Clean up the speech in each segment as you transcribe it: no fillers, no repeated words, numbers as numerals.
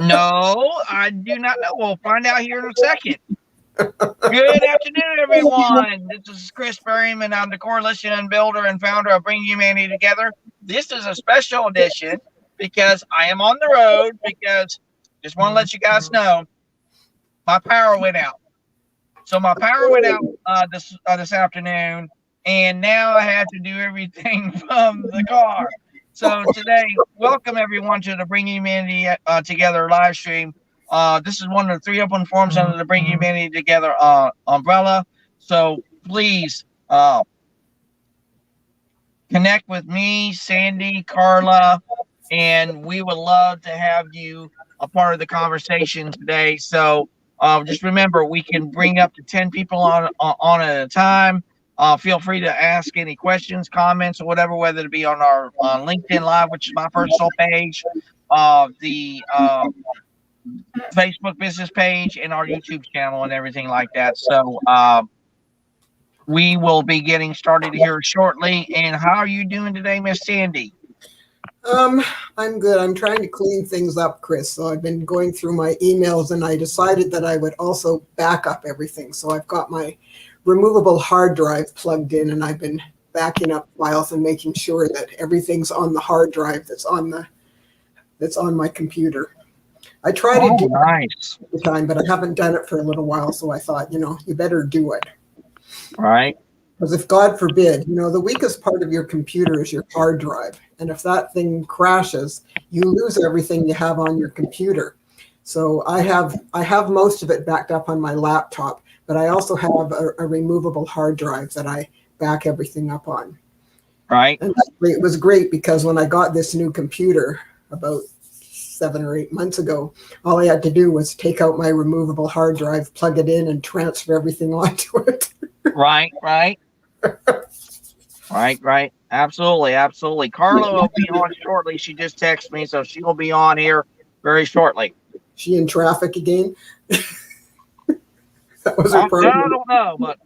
No, I do not know. We'll find out here in a second. Good afternoon, everyone. This is Chris Berryman. I'm the coalition builder and founder of Bring Humanity Together. This is a special edition because I am on the road because just want to let you guys know my power went out. So my power went out this afternoon, and now I have to do everything from the car. So today, welcome everyone to the Bring Humanity Together live stream. This is one of the 3 open forums under the Bring Humanity Together umbrella. So please connect with me, Sandy, Carla, and we would love to have you a part of the conversation today. So just remember, we can bring up to 10 people on at a time. Feel free to ask any questions, comments, or whatever, whether it be on our LinkedIn Live, which is my personal page, the Facebook business page, and our YouTube channel and everything like that. So we will be getting started here shortly. And how are you doing today, Miss Sandy? I'm good. I'm trying to clean things up, Chris. So I've been going through my emails and I decided that I would also back up everything. So I've got my removable hard drive plugged in and I've been backing up files and making sure that everything's on the hard drive that's on my computer. I try to do nice. it all the time, but I haven't done it for a little while. So I thought, you better do it. Right. Because if God forbid, the weakest part of your computer is your hard drive. And if that thing crashes, you lose everything you have on your computer. So I have most of it backed up on my laptop, but I also have a removable hard drive that I back everything up on. Right. And it was great because when I got this new computer about 7 or 8 months ago, all I had to do was take out my removable hard drive, plug it in, and transfer everything onto it. Right. Right. Absolutely. Carla will be on shortly. She just texted me, so she will be on here very shortly. She in traffic again? That was her problem. I don't know, but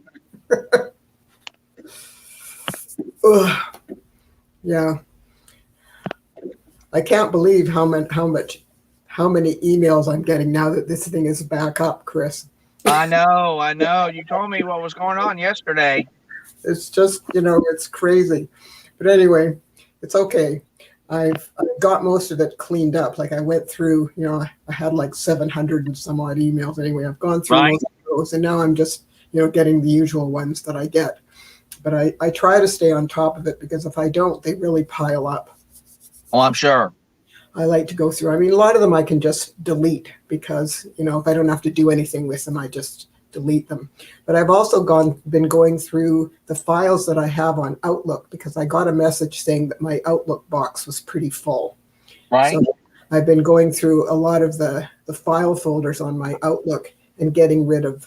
yeah. I can't believe how many emails I'm getting now that this thing is back up, Chris. I know. You told me what was going on yesterday. It's just, it's crazy. But anyway, it's okay. I've got most of it cleaned up. Like I went through, I had like 700 and some odd emails. Anyway, I've gone through most of those, and now I'm just, getting the usual ones that I get. But I try to stay on top of it because if I don't, they really pile up. Oh, I'm sure. I like to go through. I mean, a lot of them I can just delete because, if I don't have to do anything with them, I just delete them. But I've also been going through the files that I have on Outlook because I got a message saying that my Outlook box was pretty full. Right. So I've been going through a lot of the file folders on my Outlook and getting rid of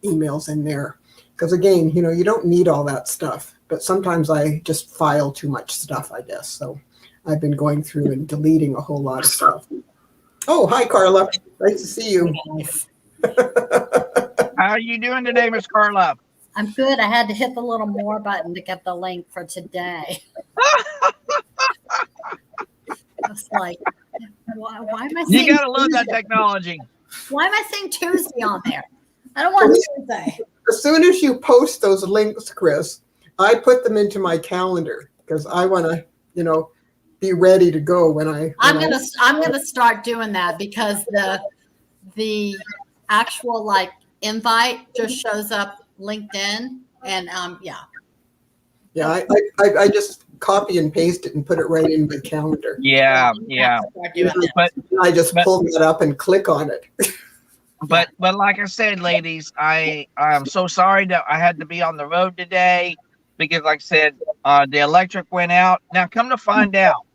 emails in there. Because again, you don't need all that stuff, but sometimes I just file too much stuff, I guess. So I've been going through and deleting a whole lot of stuff. Oh, hi, Carla. Nice to see you. How are you doing today, Miss Carla? I'm good. I had to hit the little more button to get the link for today. I was like, why am I saying You got to love that technology. Why am I saying Tuesday on there? I don't want Tuesday. As soon as you post those links, Chris, I put them into my calendar because I want to, be ready to go when I'm gonna start doing that because the actual invite just shows up LinkedIn and yeah, I just copy and paste it and put it right in my calendar. Yeah. But I just pull that up and click on it. But like I said, ladies, I'm so sorry that I had to be on the road today because, like I said, the electric went out. Now, come to find out,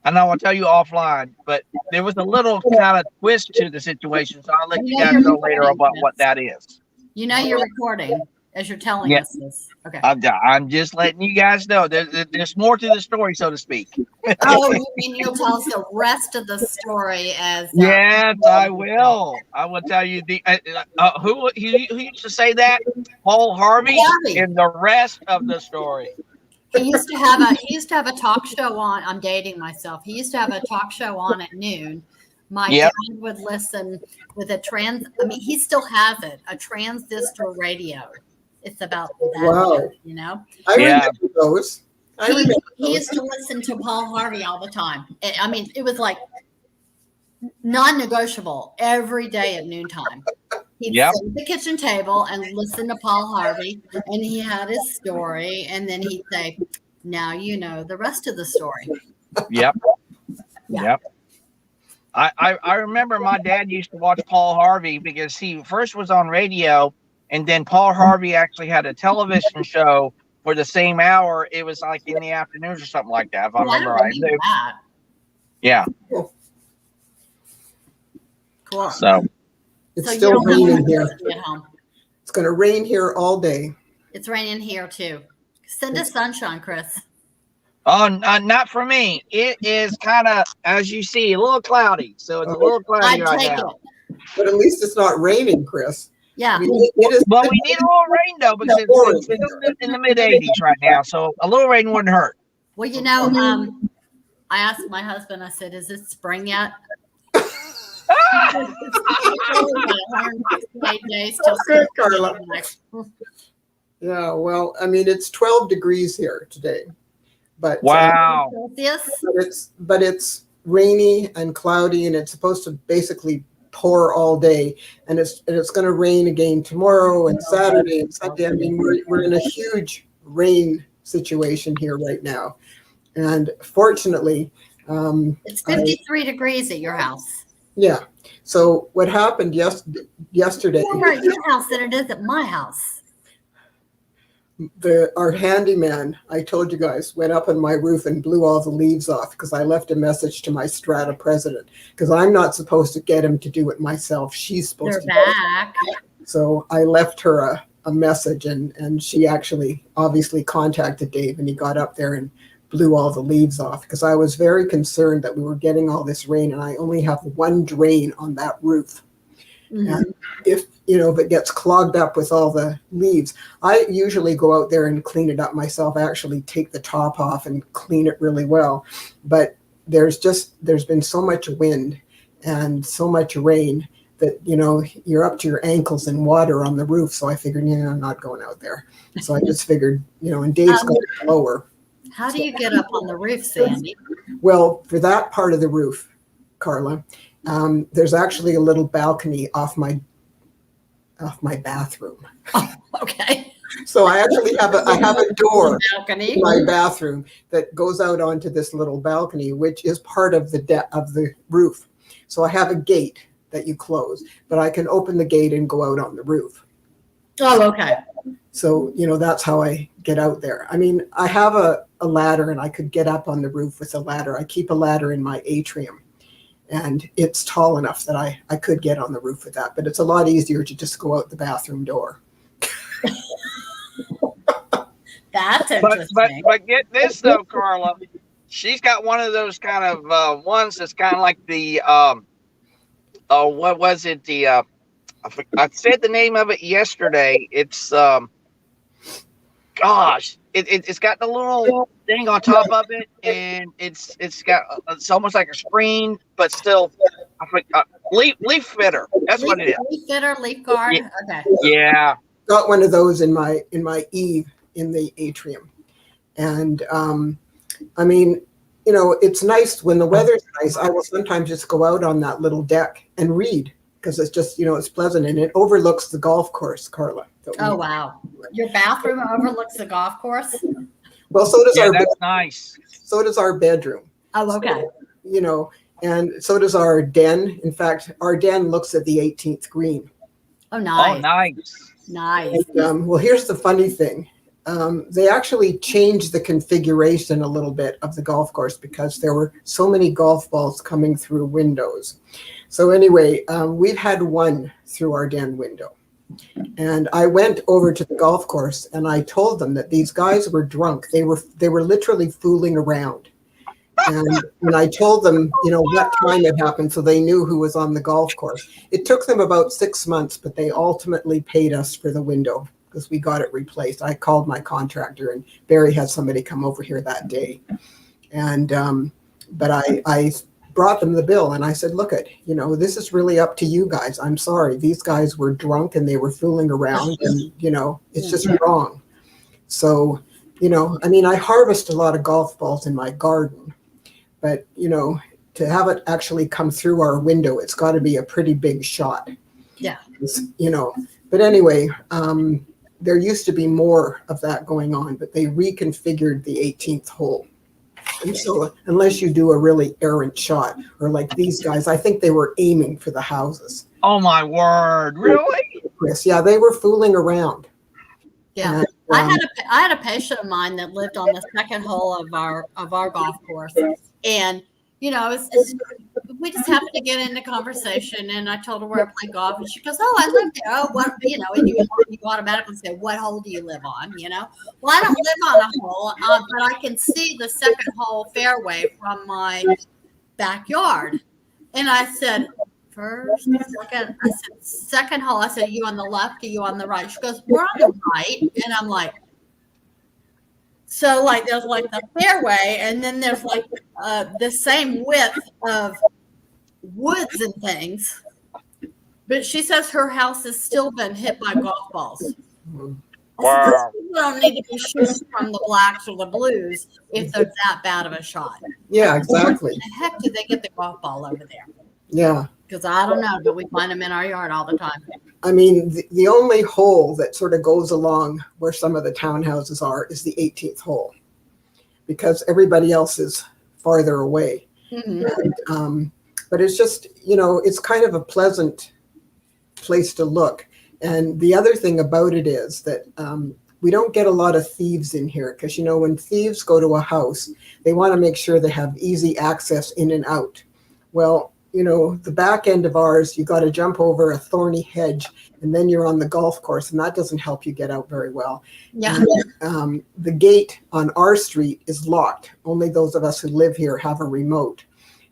and I will tell you offline, but there was a little kind of twist to the situation, so I'll let you guys know later about what that is. You're recording as you're telling us this. Okay. I'm just letting you guys know there's more to the story, so to speak. Oh, you mean you'll tell us the rest of the story as? Yes, I will. I will tell you who used to say that? Paul Harvey, and the rest of the story. He used to have a talk show on. I'm dating myself. He used to have a talk show on at noon My Yep. dad would listen with he still has it, a transistor radio. It's about that, Wow. you know. I Yeah. remember those. He used to listen to Paul Harvey all the time. It was like non-negotiable every day at noontime. He'd Yep. sit at the kitchen table and listen to Paul Harvey, and he had his story, and then he'd say, "Now you know the rest of the story." Yep. Yeah. Yep. I remember my dad used to watch Paul Harvey because he first was on radio, and then Paul Harvey actually had a television show for the same hour. It was like in the afternoons or something like that, if I remember right. That. Yeah. Cool. So It's So still you don't have raining here. electricity at home. It's going to rain here all day. It's raining here too. Send us sunshine, Chris. not for me. It is kind of, as you see, a little cloudy. So it's a little cloudy I'd right take now. it. But at least it's not raining, Chris. Yeah. I mean, it is. But we need a little rain though, because it's still in the mid 80s right now. So a little rain wouldn't hurt. Well, I asked my husband, I said, "Is it spring yet?" Days till Good, Carla. Yeah, well, I mean, it's 12 degrees here today, but Wow. but it's rainy and cloudy, and it's supposed to basically pour all day, and it's going to rain again tomorrow and Saturday and Sunday. I mean, we're in a huge rain situation here right now, and fortunately, it's 53 degrees at your house. Yeah. So what happened yesterday? More at your house than it is at my house. Our handyman, I told you guys, went up on my roof and blew all the leaves off because I left a message to my strata president, because I'm not supposed to get him to do it myself. She's supposed to. They're back. So I left her a message, and she actually obviously contacted Dave, and he got up there and blew all the leaves off, because I was very concerned that we were getting all this rain, and I only have one drain on that roof. Mm-hmm. And if it gets clogged up with all the leaves, I usually go out there and clean it up myself. I actually take the top off and clean it really well. But there's been so much wind and so much rain that, you're up to your ankles in water on the roof. So I figured, I'm not going out there. So I just figured, and Dave's got a blower. How do you get up on the roof, Sandy? Well, for that part of the roof, Carla, there's actually a little balcony off my bathroom. Oh, okay. So I actually have a door balcony in my bathroom that goes out onto this little balcony, which is part of the roof. So I have a gate that you close, but I can open the gate and go out on the roof. Oh, okay. So, that's how I get out there. I mean, I have a ladder, and I could get up on the roof with a ladder. I keep a ladder in my atrium, and it's tall enough that I could get on the roof with that. But it's a lot easier to just go out the bathroom door. That's interesting. But get this though, Carla. She's got one of those kind of ones that's kind of like the what was it? I said the name of it yesterday. It's it's got the little thing on top of it, and it's almost like a screen, but still leaf fitter. That's what it is. Leaf fitter, leaf guard. Yeah. Okay. Yeah. Got one of those in my eave in the atrium, and I mean, it's nice when the weather's nice. I will sometimes just go out on that little deck and read, because it's just, it's pleasant, and it overlooks the golf course, Carla. Oh, wow. Your bathroom overlooks the golf course? Well, so does that's nice. So does our bedroom. Oh, okay. So, and so does our den. In fact, our den looks at the 18th green. Oh, nice. Oh, nice. Nice. And, well, here's the funny thing. They actually changed the configuration a little bit of the golf course because there were so many golf balls coming through windows. So anyway, we've had one through our den window. And I went over to the golf course and I told them that these guys were drunk. They were literally fooling around. And when I told them, what time it happened, so they knew who was on the golf course. It took them about 6 months, but they ultimately paid us for the window because we got it replaced. I called my contractor, and Barry had somebody come over here that day. And but I brought them the bill, and I said, look this is really up to you guys. I'm sorry. These guys were drunk and they were fooling around, and, it's just wrong. So, I harvest a lot of golf balls in my garden, but, to have it actually come through our window, it's got to be a pretty big shot. Yeah. But anyway, there used to be more of that going on, but they reconfigured the 18th hole. And so unless you do a really errant shot, or like these guys, I think they were aiming for the houses. Oh my word. Really? Chris, yeah, they were fooling around. Yeah. And, I had a patient of mine that lived on the second hole of our golf course. And, we just happened to get into conversation, and I told her where I play golf, and she goes, "Oh, I live there." Oh, what, and you automatically say, "What hole do you live on?" Well, I don't live on a hole, but I can see the second hole fairway from my backyard. And I said, "First, second." I said, "Second hole." I said, "Are you on the left? Are you on the right?" She goes, "We're on the right." And I'm like, so there's the fairway, and then there's the same width of woods and things. But she says her house has still been hit by golf balls. Wow. You don't need to be shooting from the blacks or the blues if they're that bad of a shot. Yeah, exactly. How the heck did they get the golf ball over there? Yeah. Because I don't know, but we find them in our yard all the time. The only hole that sort of goes along where some of the townhouses are is the 18th hole, because everybody else is farther away. Mm-hmm. And, but it's just, it's kind of a pleasant place to look. And the other thing about it is that we don't get a lot of thieves in here, because, when thieves go to a house, they want to make sure they have easy access in and out. Well, the back end of ours, you got to jump over a thorny hedge, and then you're on the golf course, and that doesn't help you get out very well. Yeah. And, the gate on our street is locked. Only those of us who live here have a remote.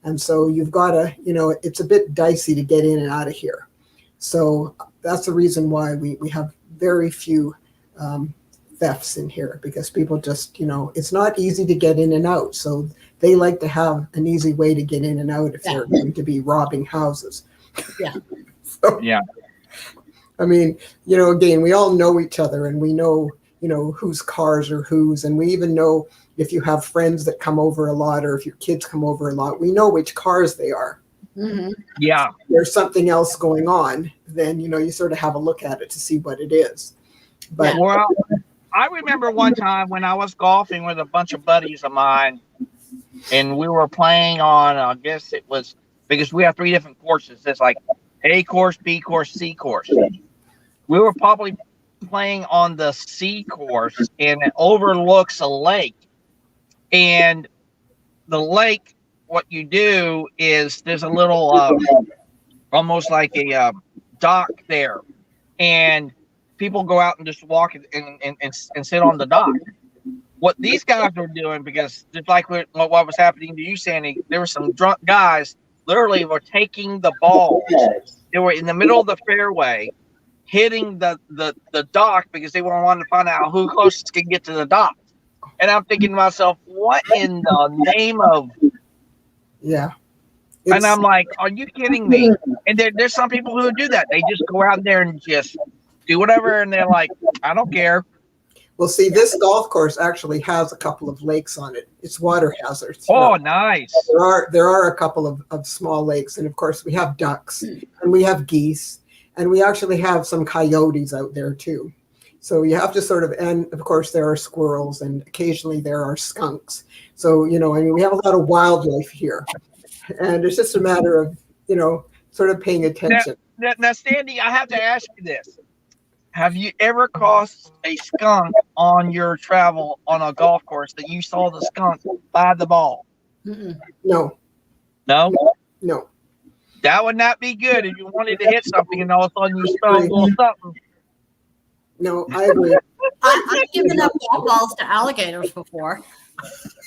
And so you've got to, it's a bit dicey to get in and out of here. So that's the reason why we have very few thefts in here, because people just, it's not easy to get in and out. So they like to have an easy way to get in and out if they're going to be robbing houses. Yeah. So, yeah. Again, we all know each other, and we know, whose cars are whose. And we even know if you have friends that come over a lot, or if your kids come over a lot, we know which cars they are. Mm-hmm. Yeah. If there's something else going on, then, you sort of have a look at it to see what it is. But Well, I remember one time when I was golfing with a bunch of buddies of mine, and we were playing on, I guess it was, because we have 3 different courses. It's like A course, B course, C course. We were probably playing on the C course, and it overlooks a lake. And the lake, what you do is there's a little, almost like a dock there. And people go out and just walk and sit on the dock. What these guys were doing, because just like what was happening to you, Sandy, there were some drunk guys literally were taking the balls. They were in the middle of the fairway, hitting the dock, because they wanted to find out who closest can get to the dock. And I'm thinking to myself, what in the name of? Yeah. And I'm like, are you kidding me? And there's some people who do that. They just go out there and just do whatever, and they're like, I don't care. Well, see, this golf course actually has a couple of lakes on it. It's water hazards. Oh, nice. There are a couple of small lakes, and of course we have ducks, and we have geese, and we actually have some coyotes out there too. So you have to sort of, and of course there are squirrels, and occasionally there are skunks. So, we have a lot of wildlife here, and it's just a matter of, sort of paying attention. Now, Sandy, I have to ask you this. Have you ever crossed a skunk on your travel on a golf course that you saw the skunk by the ball? Mm-mm. No. No? No. That would not be good if you wanted to hit something and all of a sudden you saw a little something. No, I agree. I've given up golf balls to alligators before.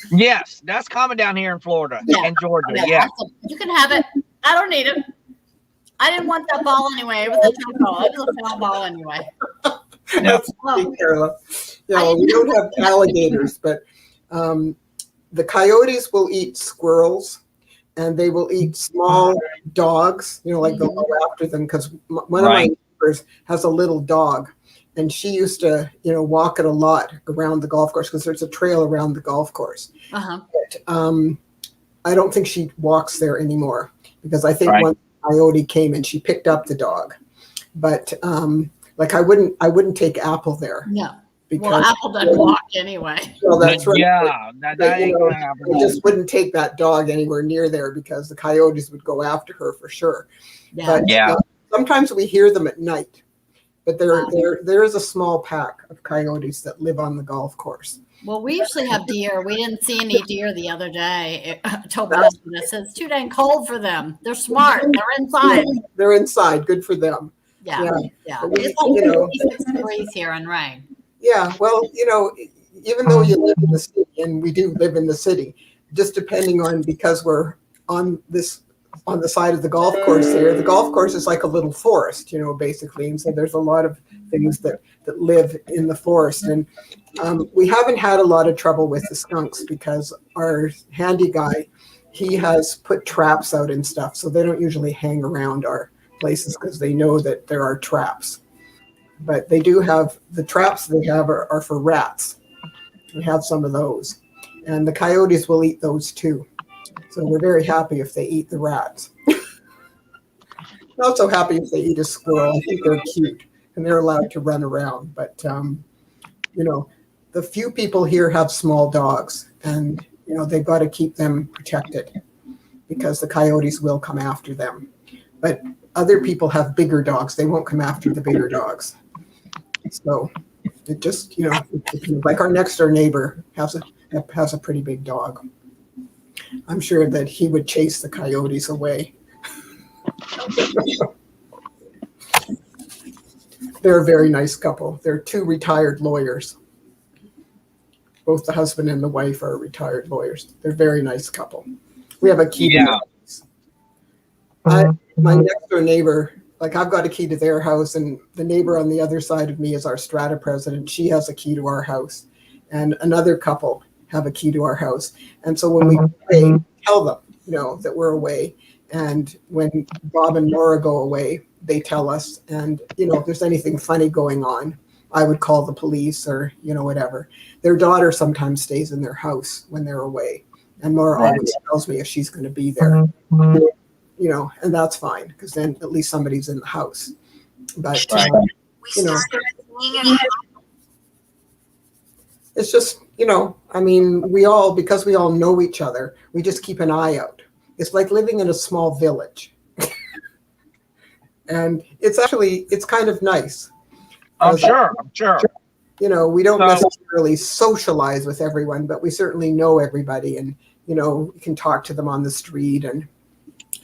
Yes, that's common down here in Florida and Georgia. Yeah. You can have it. I don't need it. I didn't want that ball anyway. It was a tough ball. It was a foul ball anyway. That's funny, Carla. We don't have alligators, but the coyotes will eat squirrels. and they will eat small dogs, like they'll go after them, because one of my neighbors has a little dog, and she used to, walk it a lot around the golf course because there's a trail around the golf course. But, I don't think she walks there anymore because I think one coyote came and she picked up the dog. But I wouldn't take Apple there. No. Because, well, Apple doesn't walk anyway. Well, that's right. Yeah, that ain't gonna happen. I just wouldn't take that dog anywhere near there because the coyotes would go after her for sure. Yeah. But sometimes we hear them at night. But there is a small pack of coyotes that live on the golf course. Well, we usually have deer. We didn't see any deer the other day. I told my husband, I said, it's too dang cold for them. They're smart. They're inside. They're inside. Good for them. Yeah. It's like 56 degrees here and rain. Yeah. Well, even though you live in the city, and we do live in the city, just depending on, because we're on the side of the golf course here, the golf course is like a little forest, basically. And so there's a lot of things that live in the forest. And we haven't had a lot of trouble with the skunks because our handy guy, he has put traps out and stuff. So they don't usually hang around our places because they know that there are traps. But they do have, the traps they have are for rats. We have some of those. And the coyotes will eat those too. So we're very happy if they eat the rats. Not so happy if they eat a squirrel. I think they're cute and they're allowed to run around. But, the few people here have small dogs, and, they've got to keep them protected because the coyotes will come after them. But other people have bigger dogs. They won't come after the bigger dogs. So it just, like our next door neighbor has a pretty big dog. I'm sure that he would chase the coyotes away. They're a very nice couple. They're two retired lawyers. Both the husband and the wife are retired lawyers. They're a very nice couple. We have a key to their house. My next door neighbor, I've got a key to their house, and the neighbor on the other side of me is our strata president. She has a key to our house. And another couple have a key to our house. And so when we pray, tell them, that we're away. And when Bob and Laura go away, they tell us. And, if there's anything funny going on, I would call the police or, whatever. Their daughter sometimes stays in their house when they're away. And Laura always tells me if she's going to be there, and that's fine because then at least somebody's in the house. But, it's just, because we all know each other, we just keep an eye out. It's like living in a small village. And it's kind of nice. I'm sure. We don't necessarily socialize with everyone, but we certainly know everybody, and, we can talk to them on the street. And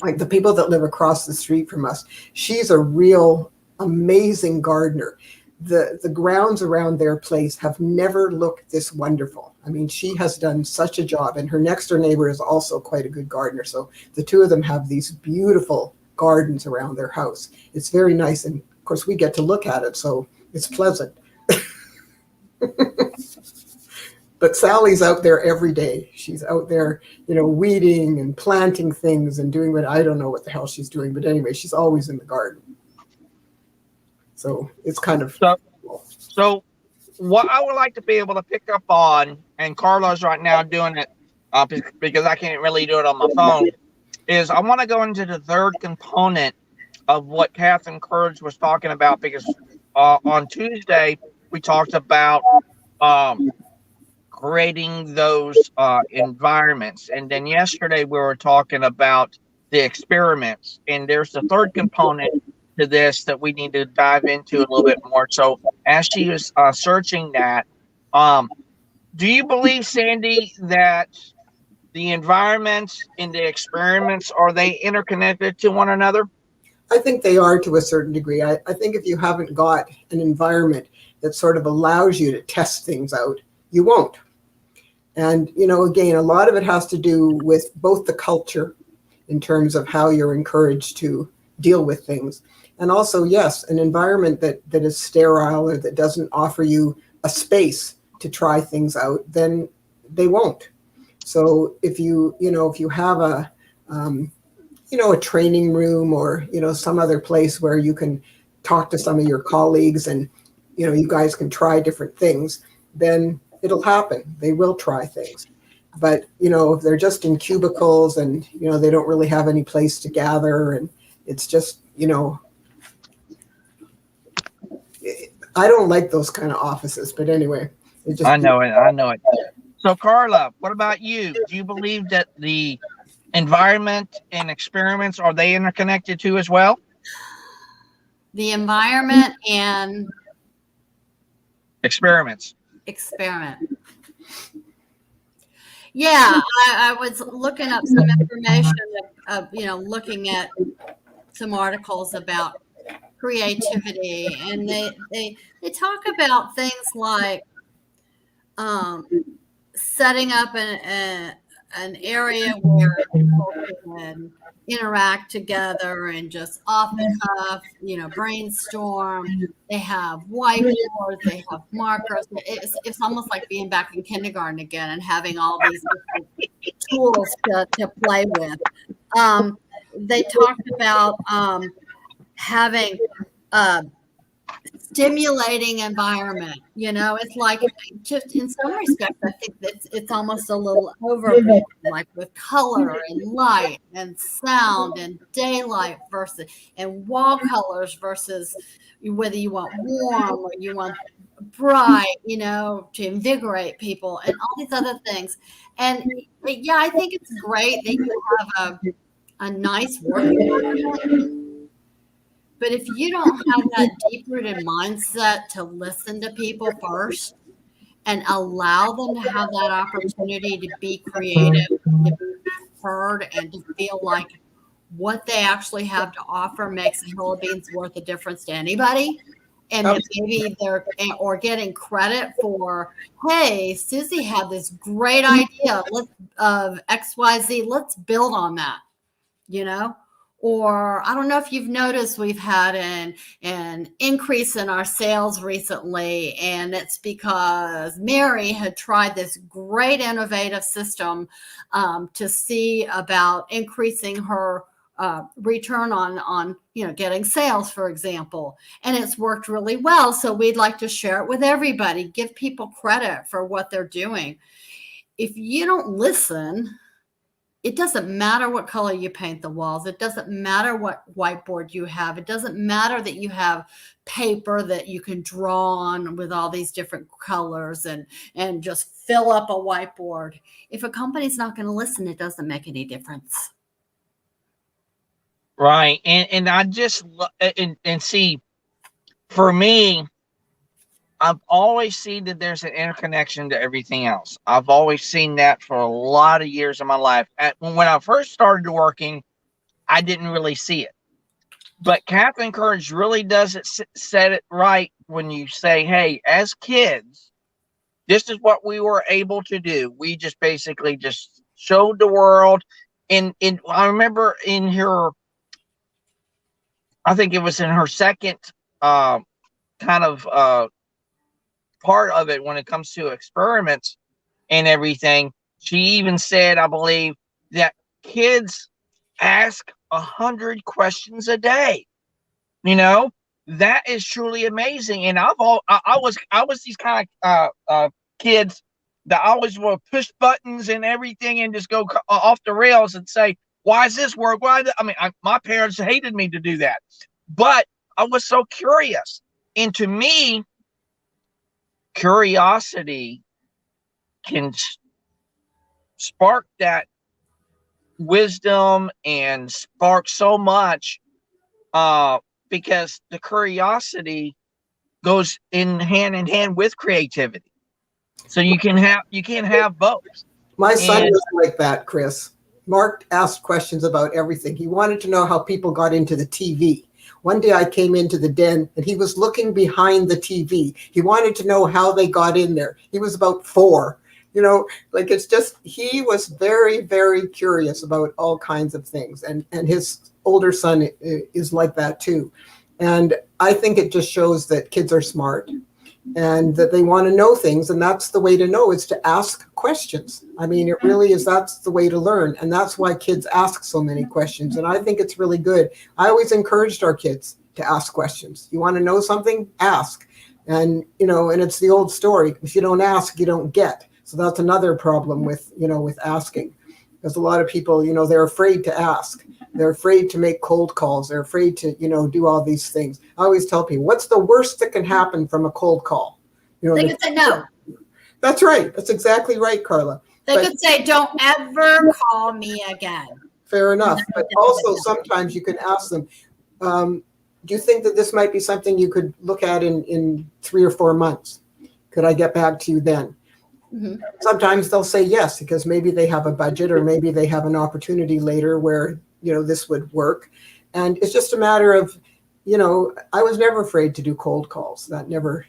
like the people that live across the street from us, she's a real amazing gardener. The grounds around their place have never looked this wonderful. I mean, she has done such a job, and her next door neighbor is also quite a good gardener. So the two of them have these beautiful gardens around their house. It's very nice. And of course we get to look at it. So it's pleasant. But Sally's out there every day. She's out there, weeding and planting things and doing I don't know what the hell she's doing. But anyway, she's always in the garden. So it's kind of cool. So what I would like to be able to pick up on, and Carla's right now doing it because I can't really do it on my phone, is I want to go into the third component of what Catherine Courage was talking about, because on Tuesday we talked about creating those environments, and then yesterday we were talking about the experiments, and there's the third component to this that we need to dive into a little bit more. So as she was searching that, do you believe, Sandy, that the environments and the experiments, are they interconnected to one another? I think they are to a certain degree. I think if you haven't got an environment that sort of allows you to test things out, you won't. And, again, a lot of it has to do with both the culture in terms of how you're encouraged to deal with things. And also, yes, an environment that is sterile or that doesn't offer you a space to try things out, then they won't. So if you have a a training room or, some other place where you can talk to some of your colleagues and, you guys can try different things, then it'll happen. They will try things. But, if they're just in cubicles and, they don't really have any place to gather and it's just, I don't like those kind of offices, but anyway. I know it. So Carla, what about you? Do you believe that the environment and experiments, are they interconnected too as well? The environment and experiment. Yeah, I was looking up some information of, looking at some articles about creativity, and they talk about things like setting up an area where people can interact together and just off the cuff, brainstorm. They have whiteboards, they have markers. It's almost like being back in kindergarten again and having all these different tools to play with. They talked about having stimulating environment. It's like, just in some respects, I think it's almost a little overboard, like with color and light and sound and daylight and wall colors versus whether you want warm or you want bright, to invigorate people and all these other things. And yeah, I think it's great that you have a nice work environment. But if you don't have that deep-rooted mindset to listen to people first and allow them to have that opportunity to be creative, to be heard, and to feel like what they actually have to offer makes a hill of beans worth a difference to anybody, and maybe they're getting credit for, hey, Susie had this great idea of XYZ, let's build on that, Or I don't know if you've noticed, we've had an increase in our sales recently, and it's because Mary had tried this great innovative system to see about increasing her return on getting sales, for example, and it's worked really well. So we'd like to share it with everybody, give people credit for what they're doing. If you don't listen, it doesn't matter what color you paint the walls. It doesn't matter what whiteboard you have. It doesn't matter that you have paper that you can draw on with all these different colors and just fill up a whiteboard. If a company's not going to listen, it doesn't make any difference. Right. And I just, and see, for me, I've always seen that there's an interconnection to everything else. I've always seen that for a lot of years of my life. When I first started working, I didn't really see it. But Catherine Courage really does set it right when you say, hey, as kids, this is what we were able to do. We just basically just showed the world. And I remember in her, I think it was in her second kind of part of it when it comes to experiments and everything, she even said, I believe, that kids ask 100 questions a day. That is truly amazing. And I was these kind of kids that always will push buttons and everything and just go off the rails and say, why does this work? My parents hated me to do that, but I was so curious. And to me, curiosity can spark that wisdom and spark so much, because the curiosity goes hand in hand with creativity. So you can have both. My son was like that, Chris. Mark asked questions about everything. He wanted to know how people got into the TV. One day I came into the den and he was looking behind the TV. He wanted to know how they got in there. He was about 4. It's just, he was very, very curious about all kinds of things. And his older son is like that too. And I think it just shows that kids are smart. and that they want to know things. And that's the way to know, is to ask questions. I mean, it really is. That's the way to learn. And that's why kids ask so many questions. And I think it's really good. I always encouraged our kids to ask questions. You want to know something? Ask. And, and it's the old story. If you don't ask, you don't get. So that's another problem with, with asking. Because a lot of people, they're afraid to ask. They're afraid to make cold calls. They're afraid to, do all these things. I always tell people, what's the worst that can happen from a cold call? They could say no. That's right. That's exactly right, Carla. They could say, don't ever call me again. Fair enough. But also sometimes you can ask them, do you think that this might be something you could look at in 3 or 4 months? Could I get back to you then? Mm-hmm. Sometimes they'll say yes, because maybe they have a budget, or maybe they have an opportunity later where, this would work. And it's just a matter of, I was never afraid to do cold calls. That never,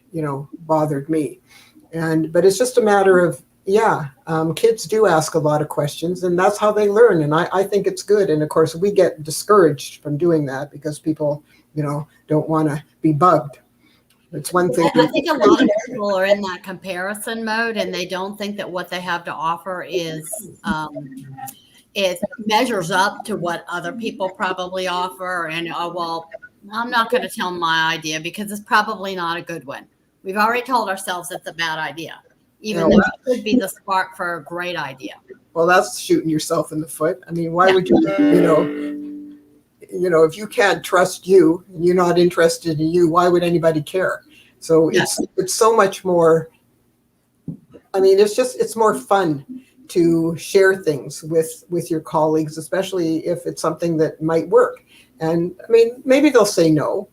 bothered me. But it's just a matter of, kids do ask a lot of questions, and that's how they learn. And I think it's good. And of course, we get discouraged from doing that because people, don't want to be bugged. It's one thing. I think a lot of people are in that comparison mode, and they don't think that what they have to offer is it measures up to what other people probably offer. And well, I'm not going to tell my idea because it's probably not a good one. We've already told ourselves it's a bad idea, even though it could be the spark for a great idea. Well, that's shooting yourself in the foot. I mean, why would you, if you can't trust you and you're not interested in you, why would anybody care? So it's so much more. I mean, it's more fun to share things with your colleagues, especially if it's something that might work. And I mean, maybe they'll say no.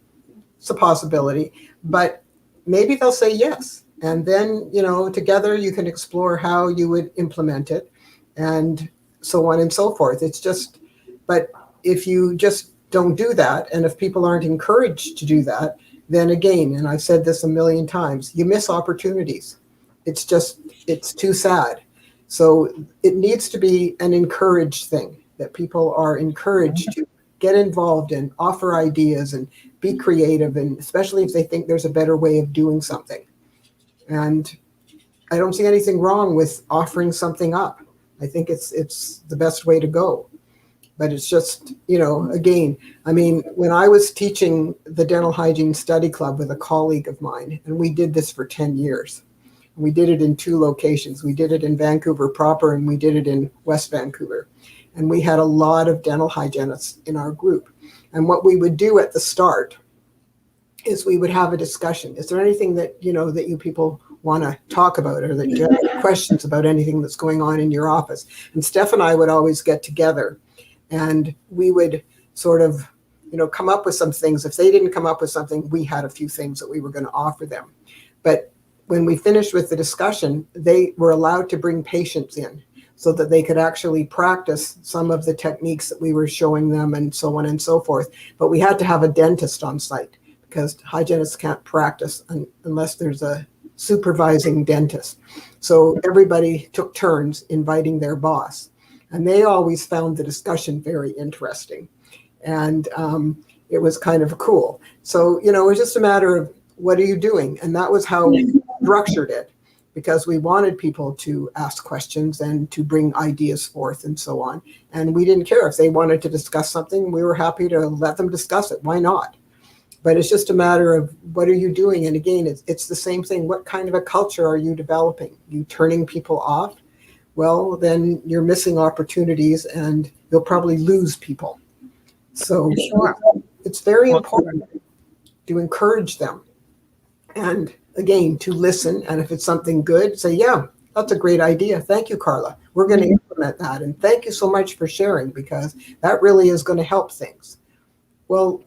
It's a possibility, but maybe they'll say yes. And then, together you can explore how you would implement it and so on and so forth. It's just, but if you just don't do that, and if people aren't encouraged to do that, then again, and I've said this a million times, you miss opportunities. It's too sad. So it needs to be an encouraged thing, that people are encouraged to get involved and offer ideas and be creative, and especially if they think there's a better way of doing something. And I don't see anything wrong with offering something up. I think it's the best way to go. But it's just, again, I mean, when I was teaching the Dental Hygiene Study Club with a colleague of mine, and we did this for 10 years. We did it in 2 locations. We did it in Vancouver proper, and we did it in West Vancouver. And we had a lot of dental hygienists in our group. And what we would do at the start is we would have a discussion. Is there anything that, that you people want to talk about, or that you have questions about anything that's going on in your office? And Steph and I would always get together, and we would sort of, come up with some things. If they didn't come up with something, we had a few things that we were going to offer them. But when we finished with the discussion, they were allowed to bring patients in so that they could actually practice some of the techniques that we were showing them, and so on and so forth. But we had to have a dentist on site, because hygienists can't practice unless there's a supervising dentist. So everybody took turns inviting their boss. And they always found the discussion very interesting. And it was kind of cool. So, it was just a matter of, what are you doing? And that was how we structured it, because we wanted people to ask questions and to bring ideas forth and so on. And we didn't care if they wanted to discuss something. We were happy to let them discuss it. Why not? But it's just a matter of, what are you doing? And again, it's the same thing. What kind of a culture are you developing? You turning people off? Well, then you're missing opportunities, and you'll probably lose people. So it's very important to encourage them. And again, to listen. And if it's something good, say, yeah, that's a great idea. Thank you, Carla. We're going to implement that. And thank you so much for sharing, because that really is going to help things. Well,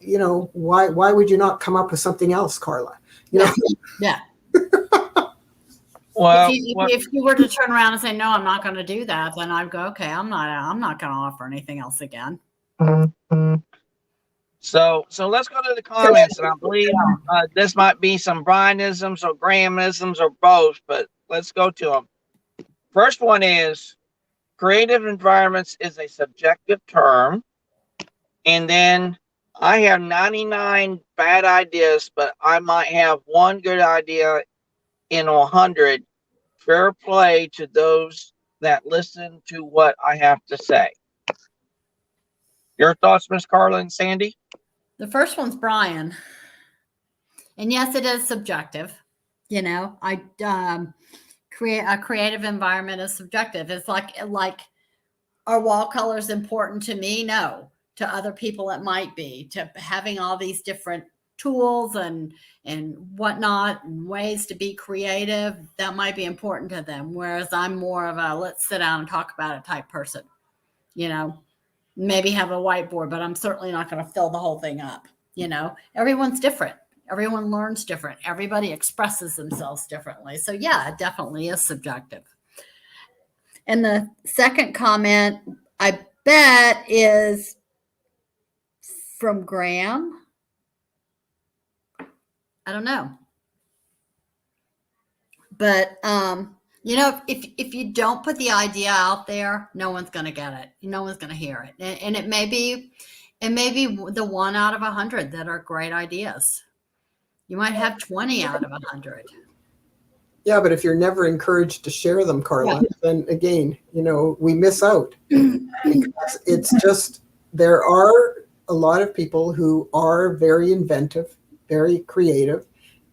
why would you not come up with something else, Carla? Yeah. Well, if you were to turn around and say, no, I'm not going to do that, then I'd go, okay, I'm not going to offer anything else again. So let's go to the comments, and I believe this might be some Brianisms or Grahamisms or both, but let's go to them. First one is, creative environments is a subjective term. And then, I have 99 bad ideas, but I might have one good idea in 100. Fair play to those that listen to what I have to say. Your thoughts, Miss Carla and Sandy? The first one's Brian. And yes, it is subjective. You know, create a creative environment is subjective. It's like are wall colors important to me? No. To other people, it might be. To having all these different tools and whatnot and ways to be creative, that might be important to them. Whereas I'm more of a let's sit down and talk about it type person. You know, maybe have a whiteboard, but I'm certainly not going to fill the whole thing up. You know, everyone's different. Everyone learns different. Everybody expresses themselves differently. So yeah, it definitely is subjective. And the second comment, I bet, is from Graham. I don't know. But, you know, if you don't put the idea out there, no one's going to get it. No one's going to hear it. And it may be the 1 out of 100 that are great ideas. You might have 20 out of 100. Yeah, but if you're never encouraged to share them, Carla, then again, you know, we miss out. Because it's just, there are a lot of people who are very inventive, very creative,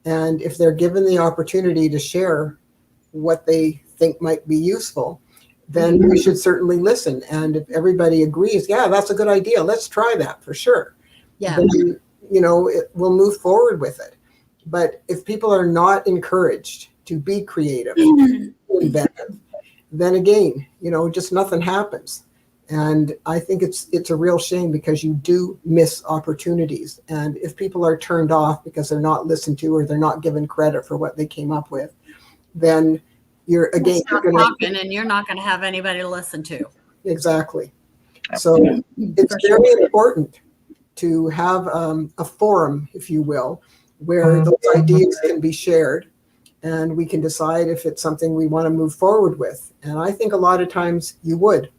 and if they're given the opportunity to share what they think might be useful, then we should certainly listen. And if everybody agrees, yeah, that's a good idea, let's try that for sure. Yeah. Then, you know, we'll move forward with it. But if people are not encouraged to be creative, inventive, then again, you know, just nothing happens. And I think it's a real shame because you do miss opportunities. And if people are turned off because they're not listened to or they're not given credit for what they came up with, then you're going talking and you're not going to have anybody to listen to. Exactly. So it's very important to have a forum, if you will, where those ideas can be shared and we can decide if it's something we want to move forward with. And I think a lot of times you would.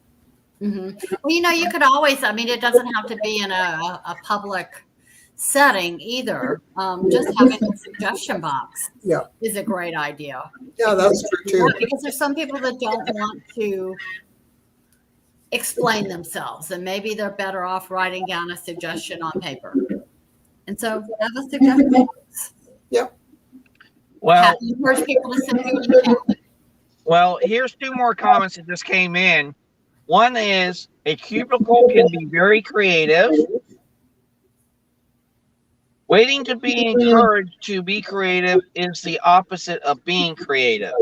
Mm-hmm. Well, you know, you could always, I mean, it doesn't have to be in a public setting either. Just having a suggestion box is a great idea. Yeah, that's true too. Because there's some people that don't want to explain themselves and maybe they're better off writing down a suggestion on paper. And so have a suggestion box. Yep. Well, encourage people to send you. Well, here's 2 more comments that just came in. One is a cubicle can be very creative. Waiting to be encouraged to be creative is the opposite of being creative.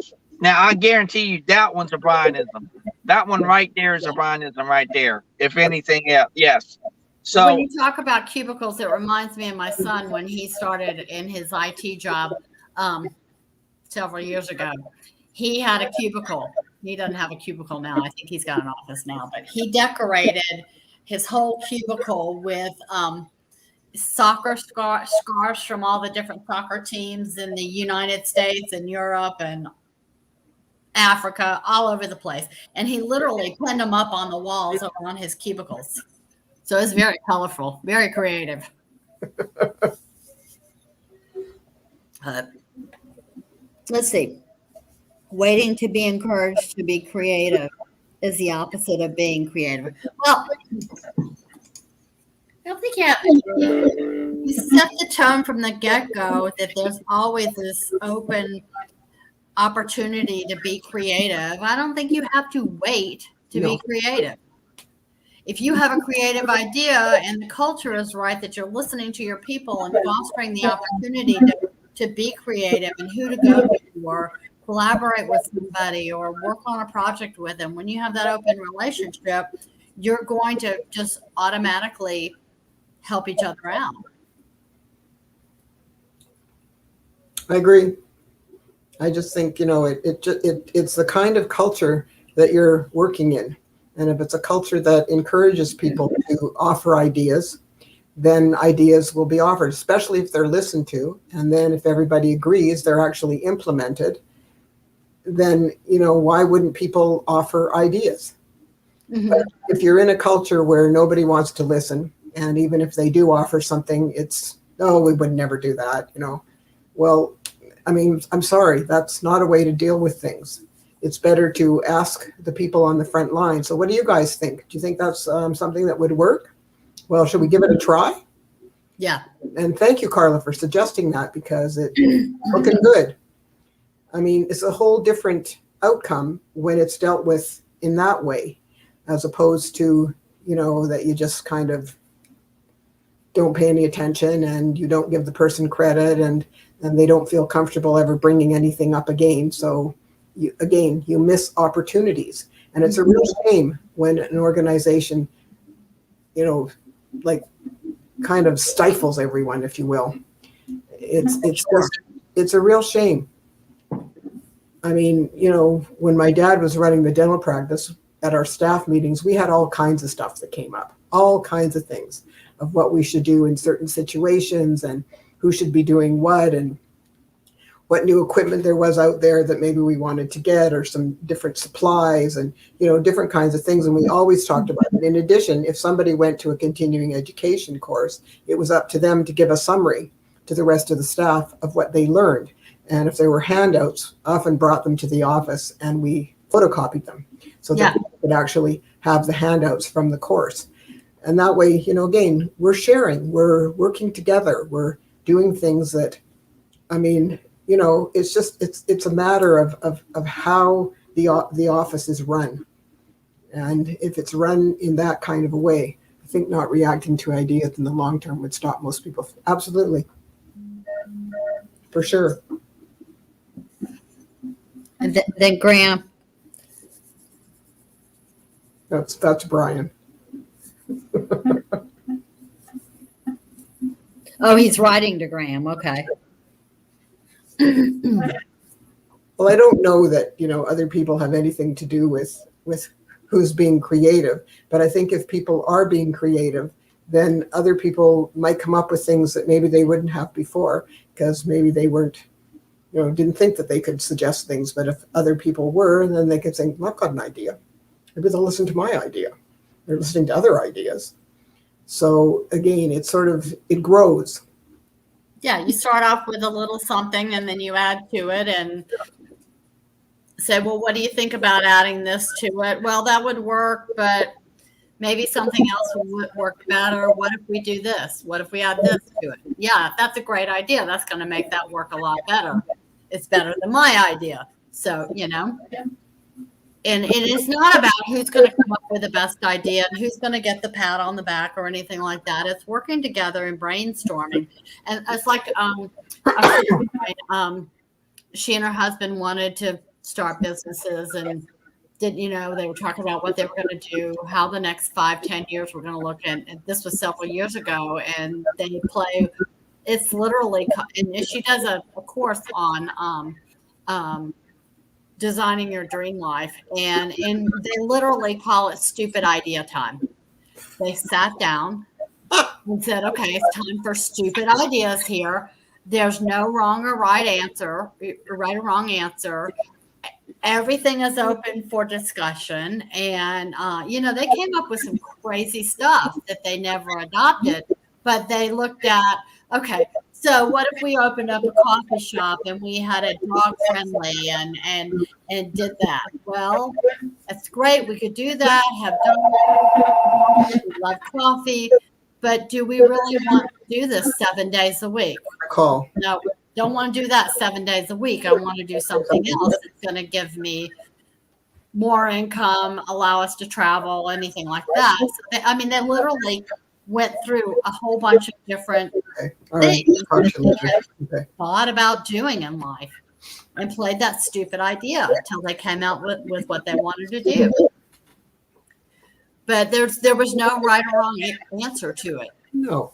Now, I guarantee you that one's a Brianism. That one right there is a Brianism right there. If anything else, yes. So when you talk about cubicles, it reminds me of my son when he started in his IT job several years ago. He had a cubicle. He doesn't have a cubicle now. I think he's got an office now, but he decorated his whole cubicle with soccer scarves from all the different soccer teams in the United States and Europe and Africa, all over the place. And he literally pinned them up on the walls on his cubicles. So it's very colorful, very creative. Let's see. Waiting to be encouraged to be creative is the opposite of being creative. Well, I don't think you set the tone from the get-go that there's always this open opportunity to be creative. I don't think you have to wait to be creative. If you have a creative idea and the culture is right, that you're listening to your people and fostering the opportunity to be creative and who to go to or collaborate with somebody or work on a project with them, when you have that open relationship, you're going to just automatically help each other out. I agree. I just think, you know, it's the kind of culture that you're working in. And if it's a culture that encourages people to offer ideas, then ideas will be offered, especially if they're listened to. And then if everybody agrees, they're actually implemented. Then, you know, why wouldn't people offer ideas? Mm-hmm. But if you're in a culture where nobody wants to listen, and even if they do offer something, it's, no, we would never do that, you know. Well, I mean, I'm sorry, that's not a way to deal with things. It's better to ask the people on the front line. So what do you guys think? Do you think that's something that would work? Well, should we give it a try? Yeah. And thank you, Carla, for suggesting that, because it's looking good. I mean, it's a whole different outcome when it's dealt with in that way, as opposed to, that you just kind of don't pay any attention and you don't give the person credit, and they don't feel comfortable ever bringing anything up again. So you miss opportunities. And it's a real shame when an organization, like kind of stifles everyone, if you will. It's a real shame. I mean, when my dad was running the dental practice, at our staff meetings, we had all kinds of stuff that came up, all kinds of things of what we should do in certain situations and who should be doing what and what new equipment there was out there that maybe we wanted to get, or some different supplies and, different kinds of things. And we always talked about it. In addition, if somebody went to a continuing education course, it was up to them to give a summary to the rest of the staff of what they learned. And if there were handouts, often brought them to the office and we photocopied them so that we could actually have the handouts from the course. And that way, again, we're sharing, we're working together, we're doing things that, I mean, it's just, it's a matter of how the office is run. And if it's run in that kind of a way, I think not reacting to ideas in the long term would stop most people. Absolutely. For sure. And then Graham. That's Brian. Oh, he's writing to Graham. Okay. Well, I don't know that, other people have anything to do with who's being creative, but I think if people are being creative, then other people might come up with things that maybe they wouldn't have before, because maybe they weren't, didn't think that they could suggest things. But if other people were, then they could think, well, I've got an idea. Maybe they'll listen to my idea. They're listening to other ideas. So again, it grows. Yeah, you start off with a little something and then you add to it and say, well, what do you think about adding this to it? Well, that would work, but maybe something else would work better. What if we do this? What if we add this to it? Yeah, that's a great idea. That's going to make that work a lot better. It's better than my idea. So, and it's not about who's going to come up with the best idea and who's going to get the pat on the back or anything like that. It's working together and brainstorming. And it's like she and her husband wanted to start businesses and they were talking about what they were going to do, how the next 5-10 years were going to look. And this was several years ago. And they play, it's literally, and she does a course on designing your dream life, and they literally call it stupid idea time. They sat down and said, okay, it's time for stupid ideas here. There's no wrong or right answer, right or wrong answer. Everything is open for discussion. And they came up with some crazy stuff that they never adopted, but they looked at, okay, so what if we opened up a coffee shop and we had it dog friendly and did that? Well, that's great. We could do that, have dogs, we love coffee, but do we really want to do this 7 days a week? Call. No, don't want to do that 7 days a week. I want to do something else that's going to give me more income, allow us to travel, anything like that. So they literally went through a whole bunch of different things that they thought about doing in life and played that stupid idea until they came out with what they wanted to do. But there was no right or wrong answer to it. No.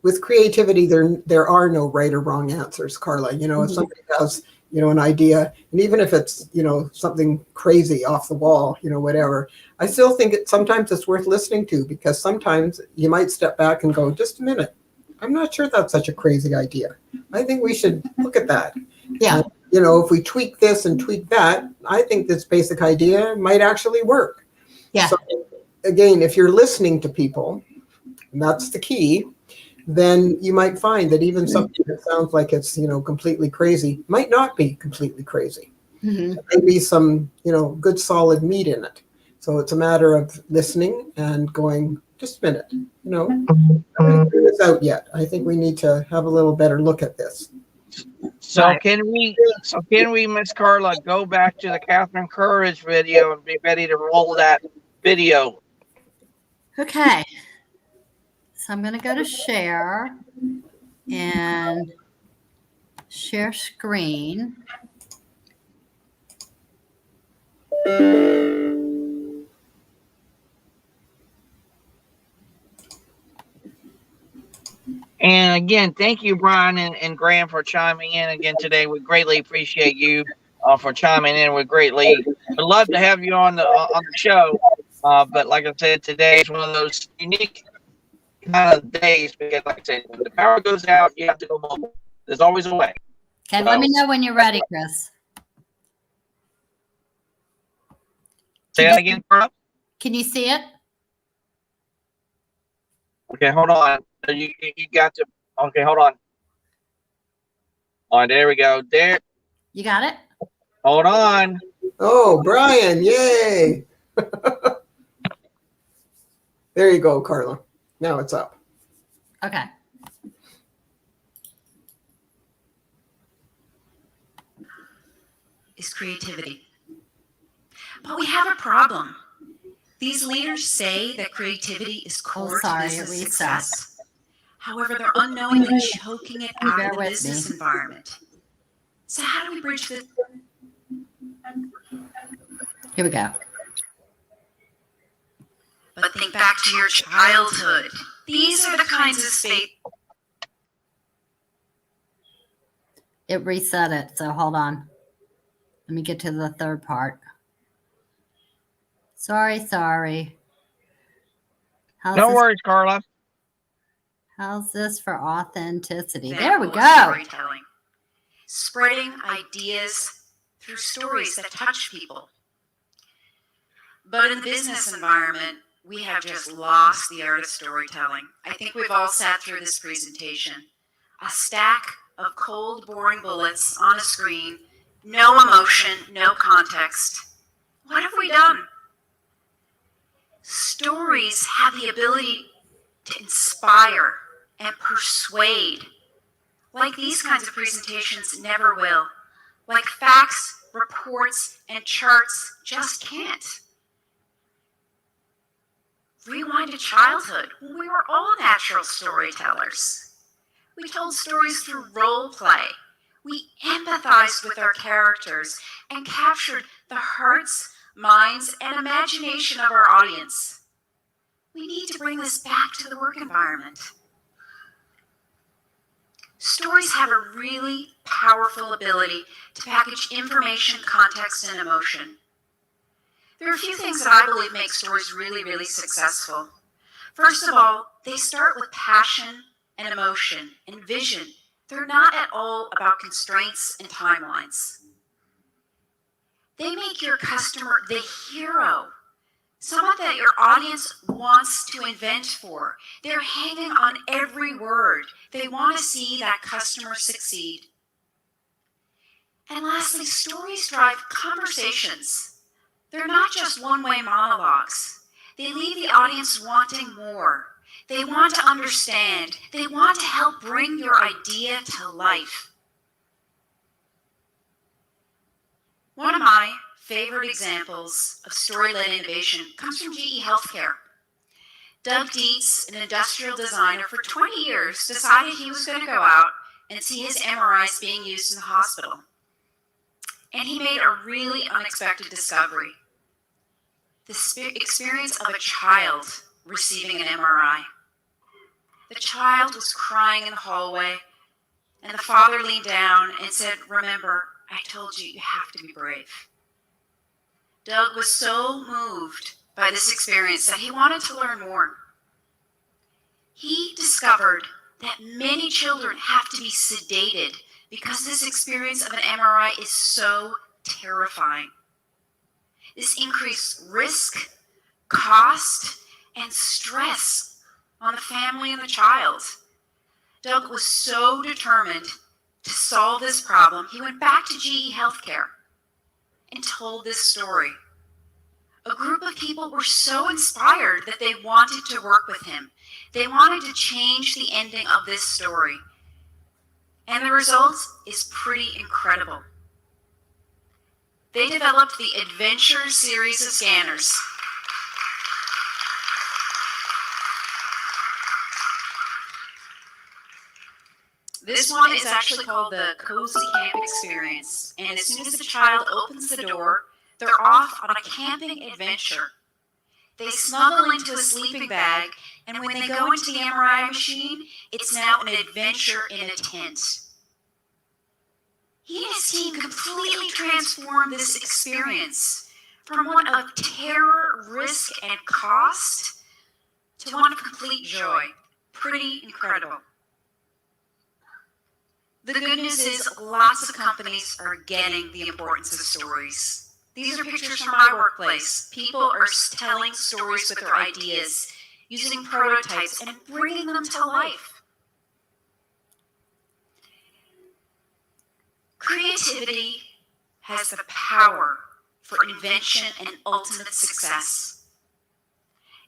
With creativity, there are no right or wrong answers, Carla. If somebody has, an idea, and even if it's, something crazy off the wall, whatever, I still think sometimes it's worth listening to, because sometimes you might step back and go, just a minute, I'm not sure that's such a crazy idea. I think we should look at that. Yeah. If we tweak this and tweak that, I think this basic idea might actually work. Yeah. So again, if you're listening to people, and that's the key, then you might find that even something that sounds like it's, completely crazy might not be completely crazy. Mhm. There may be some, good solid meat in it. So it's a matter of listening and going, just a minute, I haven't figured this out yet. I think we need to have a little better look at this. So Right. can we, Miss Carla, go back to the Catherine Courage video and be ready to roll that video? Okay. So I'm going to go to share and share screen. And again, thank you, Brian and Graham, for chiming in again today. We greatly appreciate you for chiming in. We greatly would love to have you on the show. But like I said, today is one of those unique kind of days because, like I said, when the power goes out, you have to go mobile. There's always a way. Okay, let me know when you're ready, Chris. Say that again, Carla. Can you see it? Okay, hold on. You got to. Okay, hold on. All right, there we go. There. You got it? Hold on. Oh, Brian, yay. There you go, Carla. Now it's up. Okay. Is creativity. But we have a problem. These leaders say that creativity is core to business success. However, they're unknowingly choking it out of the business environment. So how do we bridge the... Here we go. But think back to your childhood. These are the kinds of space... It reset it, so hold on. Let me get to the third part. Sorry. No worries, Carla. How's this for authenticity? Then There we go. Storytelling. Spreading ideas through stories that touch people. But in the business environment, we have just lost the art of storytelling. I think we've all sat through this presentation. A stack of cold, boring bullets on a screen, no emotion, no context. What have we done? Stories have the ability to inspire and persuade, like these kinds of presentations never will. Like facts, reports, and charts just can't. Rewind to childhood, when we were all natural storytellers. We told stories through role play. We empathized with our characters and captured the hearts, minds, and imagination of our audience. We need to bring this back to the work environment. Stories have a really powerful ability to package information, context, and emotion. There are a few things that I believe make stories really, really successful. First of all, they start with passion and emotion and vision. They're not at all about constraints and timelines. They make your customer the hero, someone that your audience wants to invent for. They're hanging on every word. They want to see that customer succeed. And lastly, stories drive conversations. They're not just one-way monologues. They leave the audience wanting more. They want to understand. They want to help bring your idea to life. One of my favorite examples of story-led innovation comes from GE Healthcare. Doug Dietz, an industrial designer for 20 years, decided he was going to go out and see his MRIs being used in the hospital. And he made a really unexpected discovery. The experience of a child receiving an MRI. The child was crying in the hallway, and the father leaned down and said, "Remember, I told you, you have to be brave." Doug was so moved by this experience that he wanted to learn more. He discovered that many children have to be sedated because this experience of an MRI is so terrifying. This increased risk, cost, and stress on the family and the child. Doug was so determined to solve this problem, he went back to GE Healthcare and told this story. A group of people were so inspired that they wanted to work with him. They wanted to change the ending of this story. And the result is pretty incredible. They developed the Adventure series of scanners. This one is actually called the Cozy Camp Experience. And as soon as the child opens the door, they're off on a camping adventure. They snuggle into a sleeping bag, and when they go into the MRI machine, it's now an adventure in a tent. He and his team completely transformed this experience from one of terror, risk, and cost to one of complete joy. Pretty incredible. The good news is lots of companies are getting the importance of stories. These are pictures from my workplace. People are telling stories with their ideas, using prototypes, and bringing them to life. Creativity has the power for invention and ultimate success.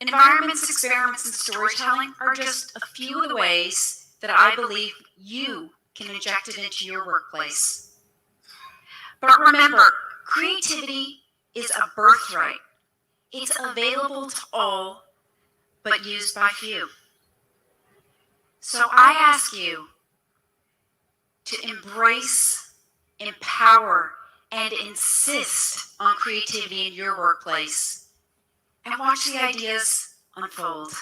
Environments, experiments, and storytelling are just a few of the ways that I believe you can inject it into your workplace. But remember, creativity is a birthright. It's available to all, but used by few. So I ask you to embrace, empower, and insist on creativity in your workplace, and watch the ideas unfold.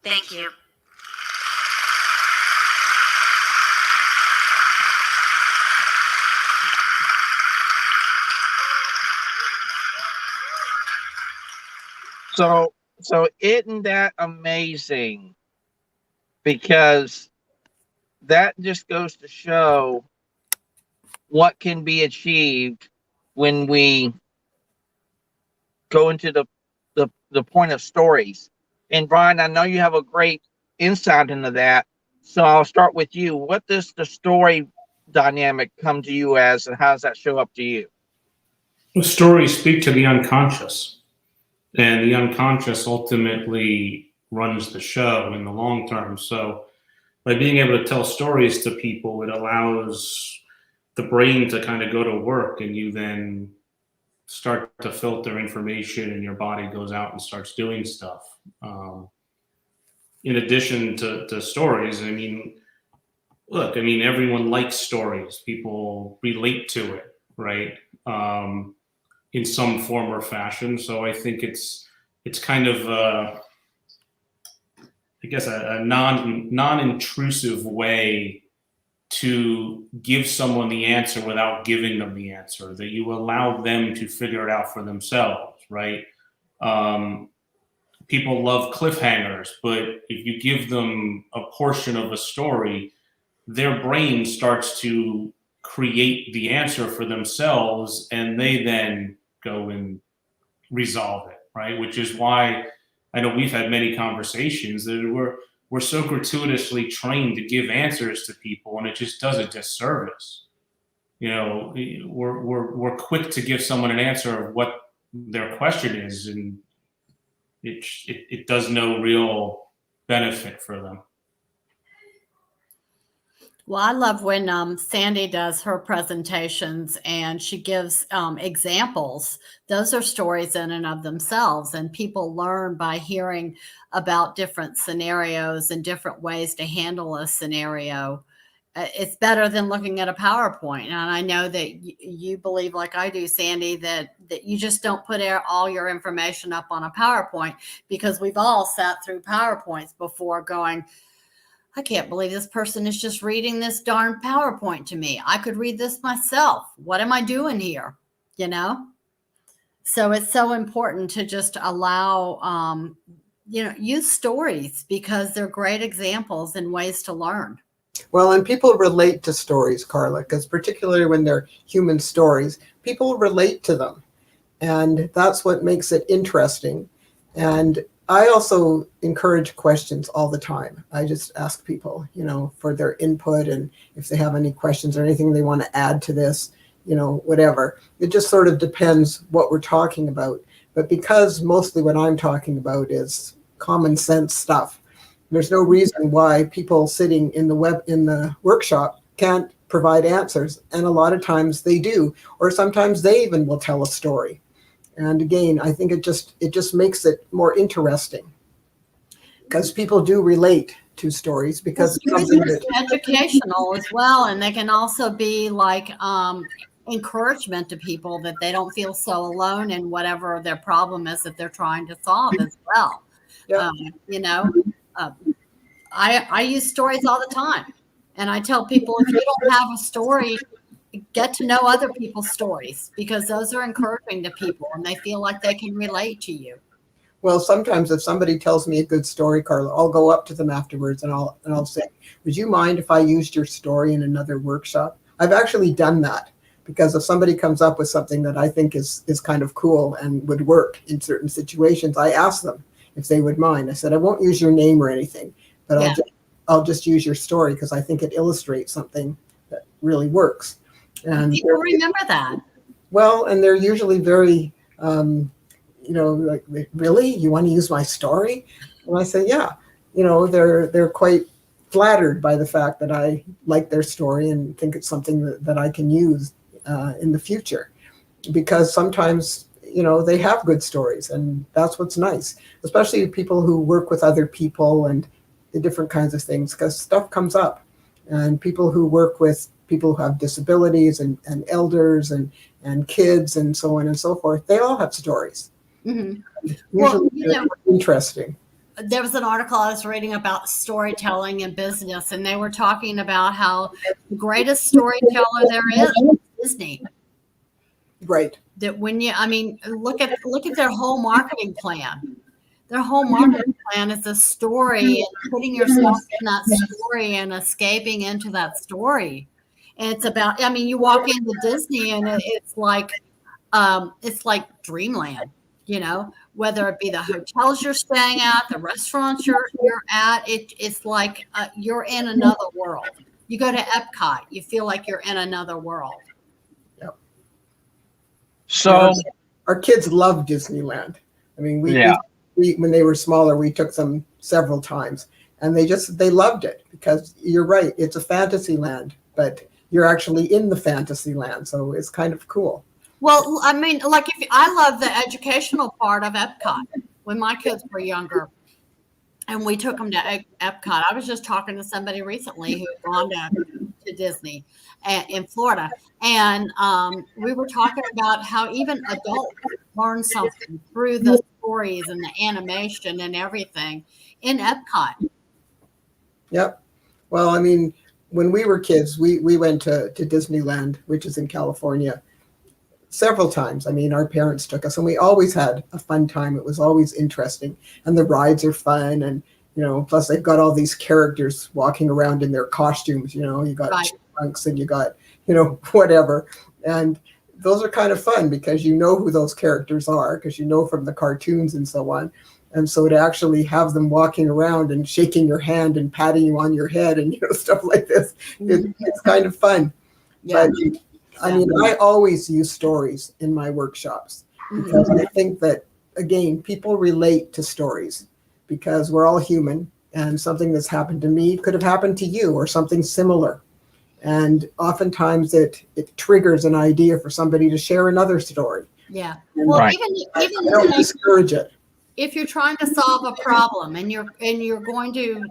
Thank you. So isn't that amazing? Because that just goes to show what can be achieved when we go into the point of stories. And Brian, I know you have a great insight into that. So I'll start with you. What does the story dynamic come to you as, and how does that show up to you? The stories speak to the unconscious. And the unconscious ultimately runs the show in the long term. So by being able to tell stories to people, it allows the brain to kind of go to work, and you then start to filter information, and your body goes out and starts doing stuff. In addition to stories, I mean, look, I mean, everyone likes stories. People relate to it, right? In some form or fashion. So I think it's kind of I guess a non-intrusive way to give someone the answer without giving them the answer, that you allow them to figure it out for themselves, right? People love cliffhangers, but if you give them a portion of a story, their brain starts to create the answer for themselves, and they then go and resolve it, right? Which is why I know we've had many conversations that we're so gratuitously trained to give answers to people, and it just does a disservice. You know, we're quick to give someone an answer of what their question is, and it does no real benefit for them. Well, I love when Sandy does her presentations and she gives examples. Those are stories in and of themselves, and people learn by hearing about different scenarios and different ways to handle a scenario. It's better than looking at a PowerPoint. And I know that you believe, like I do, Sandy, that you just don't put all your information up on a PowerPoint, because we've all sat through PowerPoints before going, I can't believe this person is just reading this darn PowerPoint to me. I could read this myself. What am I doing here? You know? So it's so important to just allow, use stories, because they're great examples and ways to learn. Well, and people relate to stories, Carla, because particularly when they're human stories, people relate to them. And that's what makes it interesting. And I also encourage questions all the time. I just ask people, for their input, and if they have any questions or anything they want to add to this, whatever. It just sort of depends what we're talking about. But because mostly what I'm talking about is common sense stuff, there's no reason why people sitting in the workshop can't provide answers. And a lot of times they do, or sometimes they even will tell a story. And again, I think it just makes it more interesting because people do relate to stories because it's something that educational as well, and they can also be like encouragement to people that they don't feel so alone in whatever their problem is that they're trying to solve as well. Yeah. I use stories all the time, and I tell people if you don't have a story, get to know other people's stories because those are encouraging to people and they feel like they can relate to you. Well, sometimes if somebody tells me a good story, Carla, I'll go up to them afterwards and I'll say, would you mind if I used your story in another workshop? I've actually done that because if somebody comes up with something that I think is kind of cool and would work in certain situations, I ask them if they would mind. I said, I won't use your name or anything, but I'll just use your story because I think it illustrates something that really works. And people remember that. Well, and they're usually very, like, really, you want to use my story? And I say, yeah. They're quite flattered by the fact that I like their story and think it's something that I can use in the future, because sometimes they have good stories, and that's what's nice, especially people who work with other people and the different kinds of things, because stuff comes up, and people who work with people who have disabilities and elders and kids and so on and so forth, they all have stories. Mm-hmm. Usually interesting. There was an article I was reading about storytelling in business, and they were talking about how the greatest storyteller there is Disney. Right. That look at their whole marketing plan. Their whole marketing plan is a story and putting yourself in that story and escaping into that story. And it's about, you walk into Disney and it's like dreamland, whether it be the hotels you're staying at, the restaurants you're at, it's like you're in another world. You go to Epcot, you feel like you're in another world. Yep. So our kids love Disneyland. We when they were smaller, we took them several times, and they loved it because you're right. It's a fantasy land, but you're actually in the fantasy land. So it's kind of cool. Well, I love the educational part of Epcot when my kids were younger and we took them to Epcot. I was just talking to somebody recently who had gone to Disney in Florida. And we were talking about how even adults learn something through the stories and the animation and everything in Epcot. Yep. Well, when we were kids, we went to Disneyland, which is in California, several times. Our parents took us, and we always had a fun time. It was always interesting, and the rides are fun, and plus they've got all these characters walking around in their costumes. You got chipmunks and you got whatever, and those are kind of fun because who those characters are because from the cartoons and so on. And so to actually have them walking around and shaking your hand and patting you on your head and stuff like this, it's kind of fun. Yeah. But I always use stories in my workshops because I think that, again, people relate to stories because we're all human, and something that's happened to me could have happened to you or something similar. And oftentimes it triggers an idea for somebody to share another story. Yeah. And well, right. even I don't discourage it. If you're trying to solve a problem and you're going to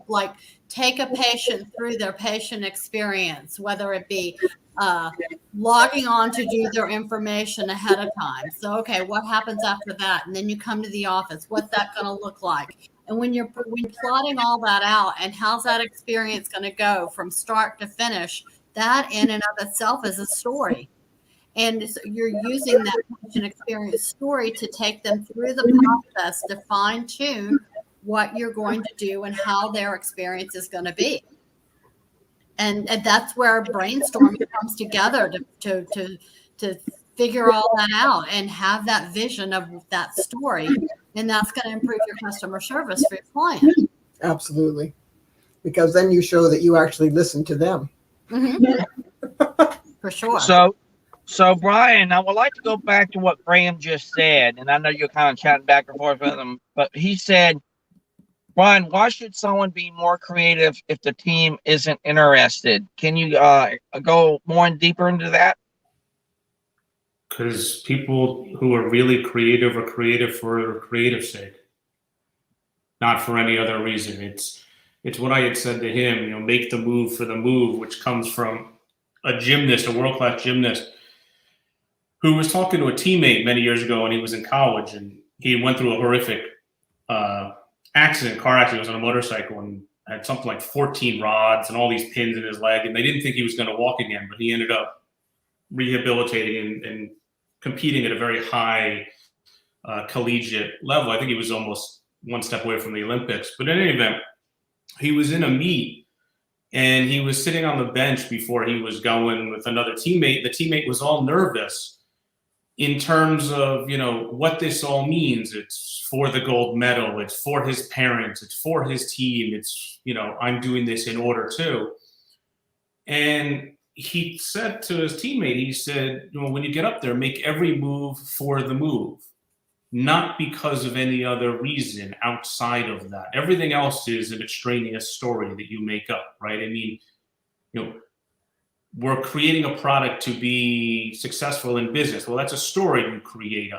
take a patient through their patient experience, whether it be logging on to do their information ahead of time. So, okay, what happens after that? And then you come to the office. What's that going to look like? And when you're plotting all that out and how's that experience going to go from start to finish, that in and of itself is a story. And so you're using that patient experience story to take them through the process to fine tune what you're going to do and how their experience is going to be. And that's where brainstorming comes together to figure all that out and have that vision of that story And that's going to improve your customer service for your client. Absolutely. Because then you show that you actually listen to them. For sure. So Brian, I would like to go back to what Graham just said, and I know you're kind of chatting back and forth with him, but he said, Brian, why should someone be more creative if the team isn't interested? Can you go more and deeper into that? Because people who are really creative are creative for creative sake, not for any other reason. It's what I had said to him, make the move for the move, which comes from a gymnast, a world-class gymnast, who was talking to a teammate many years ago when he was in college, and he went through a horrific car accident. He was on a motorcycle and had something like 14 rods and all these pins in his leg, and they didn't think he was going to walk again, but he ended up rehabilitating and competing at a very high collegiate level. I think he was almost one step away from the Olympics. But in any event, he was in a meet and he was sitting on the bench before he was going with another teammate. The teammate was all nervous in terms of, what this all means. It's for the gold medal. It's for his parents. It's for his team. It's, I'm doing this in order to. And he said to his teammate, he said, when you get up there, make every move for the move, not because of any other reason outside of that. Everything else is an extraneous story that you make up, right? I mean, we're creating a product to be successful in business. Well, that's a story you create.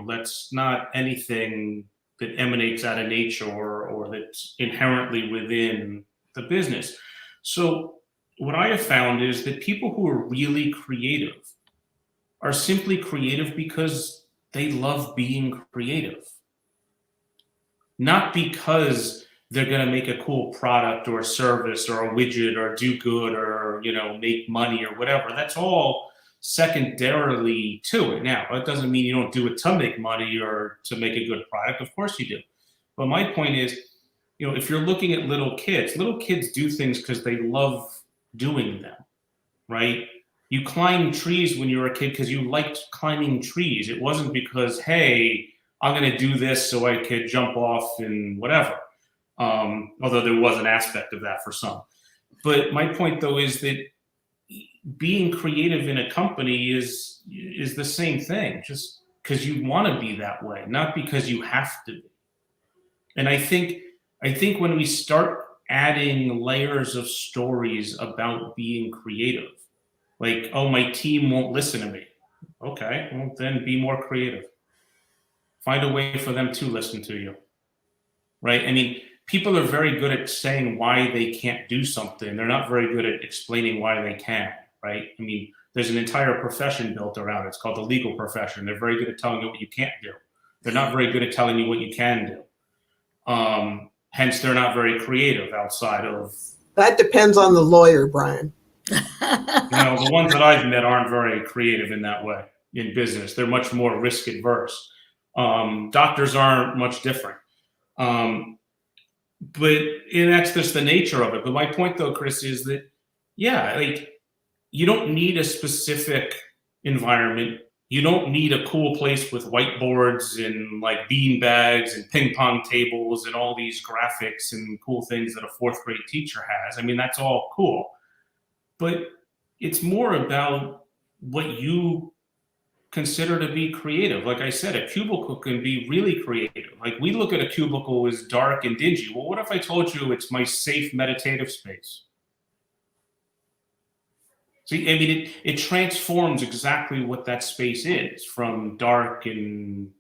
That's not anything that emanates out of nature or that's inherently within the business. So what I have found is that people who are really creative are simply creative because they love being creative, not because they're going to make a cool product or a service or a widget or do good or, make money or whatever. That's all secondarily to it. Now, that doesn't mean you don't do it to make money or to make a good product. Of course you do. But my point is, if you're looking at little kids do things because they love doing them, right? You climbed trees when you were a kid because you liked climbing trees. It wasn't because, hey, I'm going to do this so I could jump off and whatever. Although there was an aspect of that for some. But my point, though, is that being creative in a company is the same thing, just because you want to be that way, not because you have to be. And I think when we start adding layers of stories about being creative, like, oh, my team won't listen to me. Okay, well, then be more creative. Find a way for them to listen to you, right? I mean, people are very good at saying why they can't do something. They're not very good at explaining why they can, right? I mean, there's an entire profession built around it. It's called the legal profession. They're very good at telling you what you can't do. They're not very good at telling you what you can do. Hence, they're not very creative outside of... That depends on the lawyer, Brian. The ones that I've met aren't very creative in that way in business. They're much more risk adverse. Doctors aren't much different. But that's just the nature of it. But my point, though, Chris, is that, you don't need a specific environment. You don't need a cool place with whiteboards and like bean bags and ping pong tables and all these graphics and cool things that a fourth grade teacher has. I mean, that's all cool. But it's more about what you consider to be creative. Like I said, a cubicle can be really creative. Like, we look at a cubicle as dark and dingy. Well, what if I told you it's my safe meditative space? See, I mean, it transforms exactly what that space is, from dark and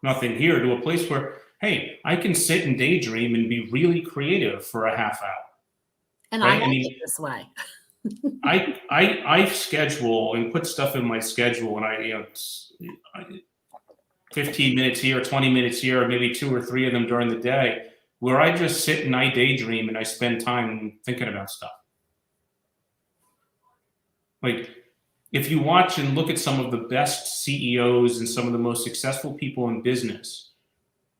nothing here to a place where, hey, I can sit and daydream and be really creative for a half hour. And right? I like it this way. I schedule and put stuff in my schedule, and I 15 minutes here, 20 minutes here, maybe 2 or 3 of them during the day, where I just sit and I daydream and I spend time thinking about stuff. Like, if you watch and look at some of the best CEOs and some of the most successful people in business,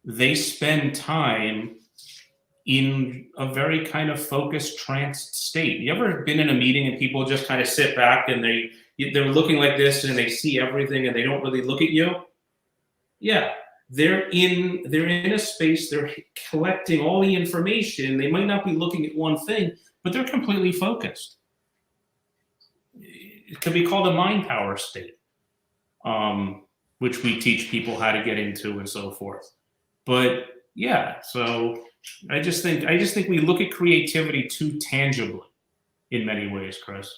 they spend time in a very kind of focused, tranced state. You ever been in a meeting and people just kind of sit back and they're looking like this and they see everything and they don't really look at you? Yeah, they're in a space, they're collecting all the information. They might not be looking at one thing, but they're completely focused. It could be called a mind power state, which we teach people how to get into and so forth. But yeah, so I just think we look at creativity too tangibly in many ways, Chris.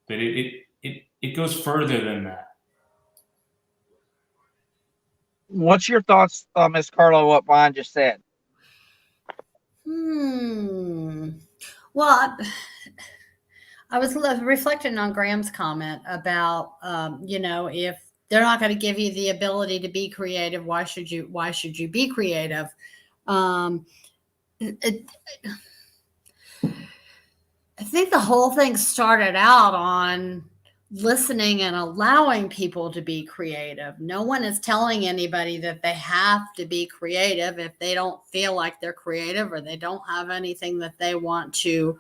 That it goes further than that. What's your thoughts, Miss Carla, what Brian just said? Well, I was reflecting on Graham's comment about, if they're not going to give you the ability to be creative, why should you be creative? I think the whole thing started out on listening and allowing people to be creative. No one is telling anybody that they have to be creative if they don't feel like they're creative or they don't have anything that they want to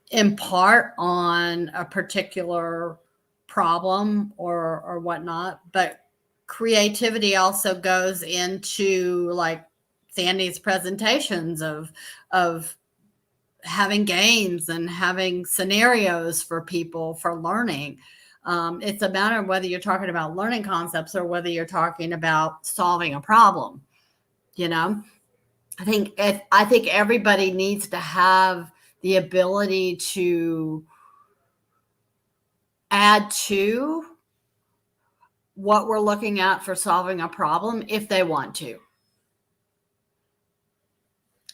impart on a particular problem or whatnot. But creativity also goes into, like Sandy's presentations of having games and having scenarios for people for learning. It's a matter of whether you're talking about learning concepts or whether you're talking about solving a problem. I think everybody needs to have the ability to add to what we're looking at for solving a problem if they want to.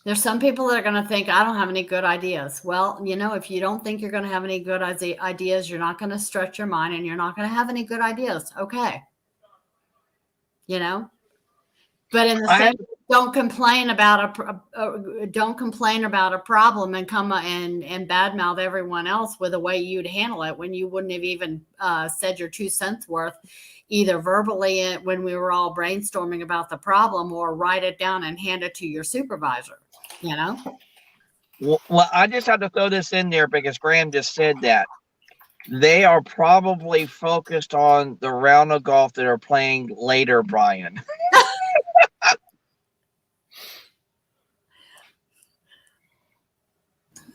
There's some people that are going to think, I don't have any good ideas. Well, if you don't think you're going to have any good ideas, you're not going to stretch your mind and you're not going to have any good ideas. Okay. But in the same, don't complain about a problem and come and badmouth everyone else with a way you'd handle it when you wouldn't have even said your 2 cents worth, either verbally when we were all brainstorming about the problem, or write it down and hand it to your supervisor. Well, I just had to throw this in there because Graham just said that they are probably focused on the round of golf that are playing later, Brian.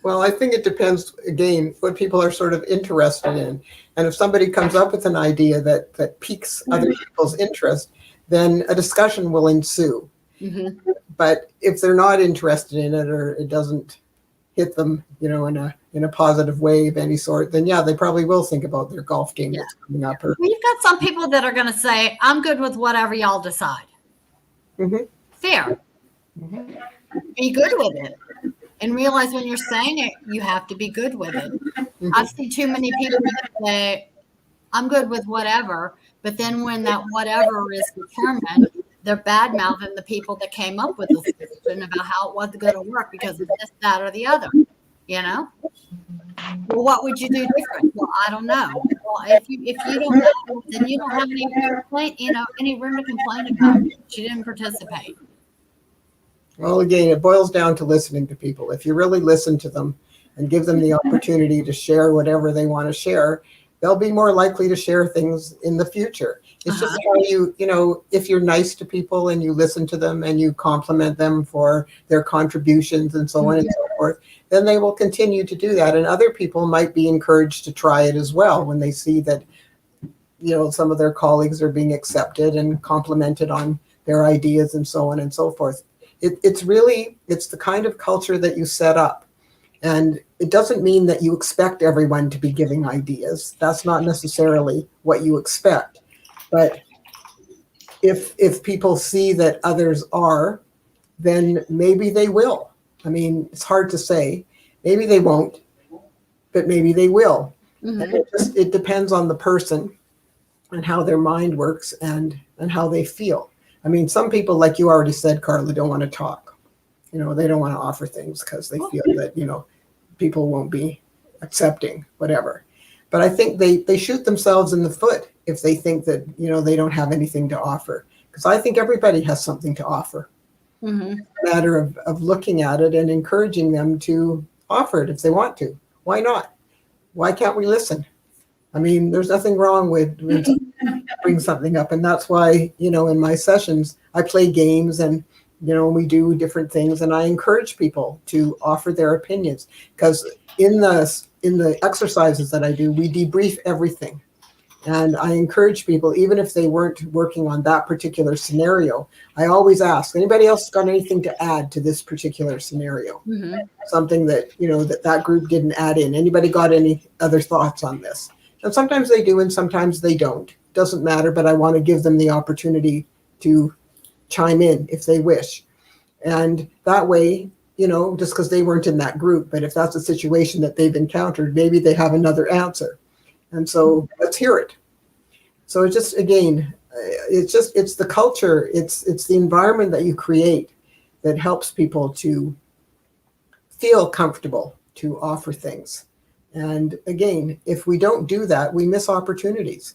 Well, I think it depends, again, what people are sort of interested in. And if somebody comes up with an idea that piques other people's interest, then a discussion will ensue. Mm-hmm. But if they're not interested in it, or it doesn't hit them, in a positive way of any sort, then yeah, they probably will think about their golf game that's coming up. We've got some people that are going to say, I'm good with whatever y'all decide. Mm-hmm. Fair. Mm-hmm. Be good with it. And realize when you're saying it, you have to be good with it. Mm-hmm. I've seen too many people that say, I'm good with whatever, but then when that whatever is determined, they're bad-mouthing the people that came up with the solution about how it wasn't going to work because of this, that, or the other. Well, what would you do different? Well, I don't know. Well, if you don't know, then you don't have any complaint, any room to complain about it. You didn't participate. Well, again, it boils down to listening to people. If you really listen to them and give them the opportunity to share whatever they want to share, they'll be more likely to share things in the future. It's just how if you're nice to people and you listen to them and you compliment them for their contributions and so on and so forth, then they will continue to do that. And other people might be encouraged to try it as well when they see that, some of their colleagues are being accepted and complimented on their ideas and so on and so forth. It's the kind of culture that you set up. And it doesn't mean that you expect everyone to be giving ideas. That's not necessarily what you expect. But if people see that others are, then maybe they will. I mean, it's hard to say. Maybe they won't, but maybe they will. Mm-hmm. And it depends on the person and how their mind works and how they feel. I mean, some people, like you already said, Carla, don't want to talk. They don't want to offer things because they feel that, people won't be accepting whatever. But I think they shoot themselves in the foot if they think that, they don't have anything to offer. Because I think everybody has something to offer. Mm-hmm. It's a matter of looking at it and encouraging them to offer it if they want to. Why not? Why can't we listen? I mean, there's nothing wrong with when someone brings something up. And that's why, in my sessions, I play games and, we do different things. And I encourage people to offer their opinions, because in the exercises that I do, we debrief everything. And I encourage people, even if they weren't working on that particular scenario, I always ask, anybody else got anything to add to this particular scenario? Mm-hmm. Something that, that group didn't add in. Anybody got any other thoughts on this? And sometimes they do and sometimes they don't. Doesn't matter, but I want to give them the opportunity to chime in if they wish. And that way, just because they weren't in that group, but if that's a situation that they've encountered, maybe they have another answer. And so let's hear it. So it's just, again, it's the culture, it's the environment that you create that helps people to feel comfortable to offer things. And again, if we don't do that, we miss opportunities,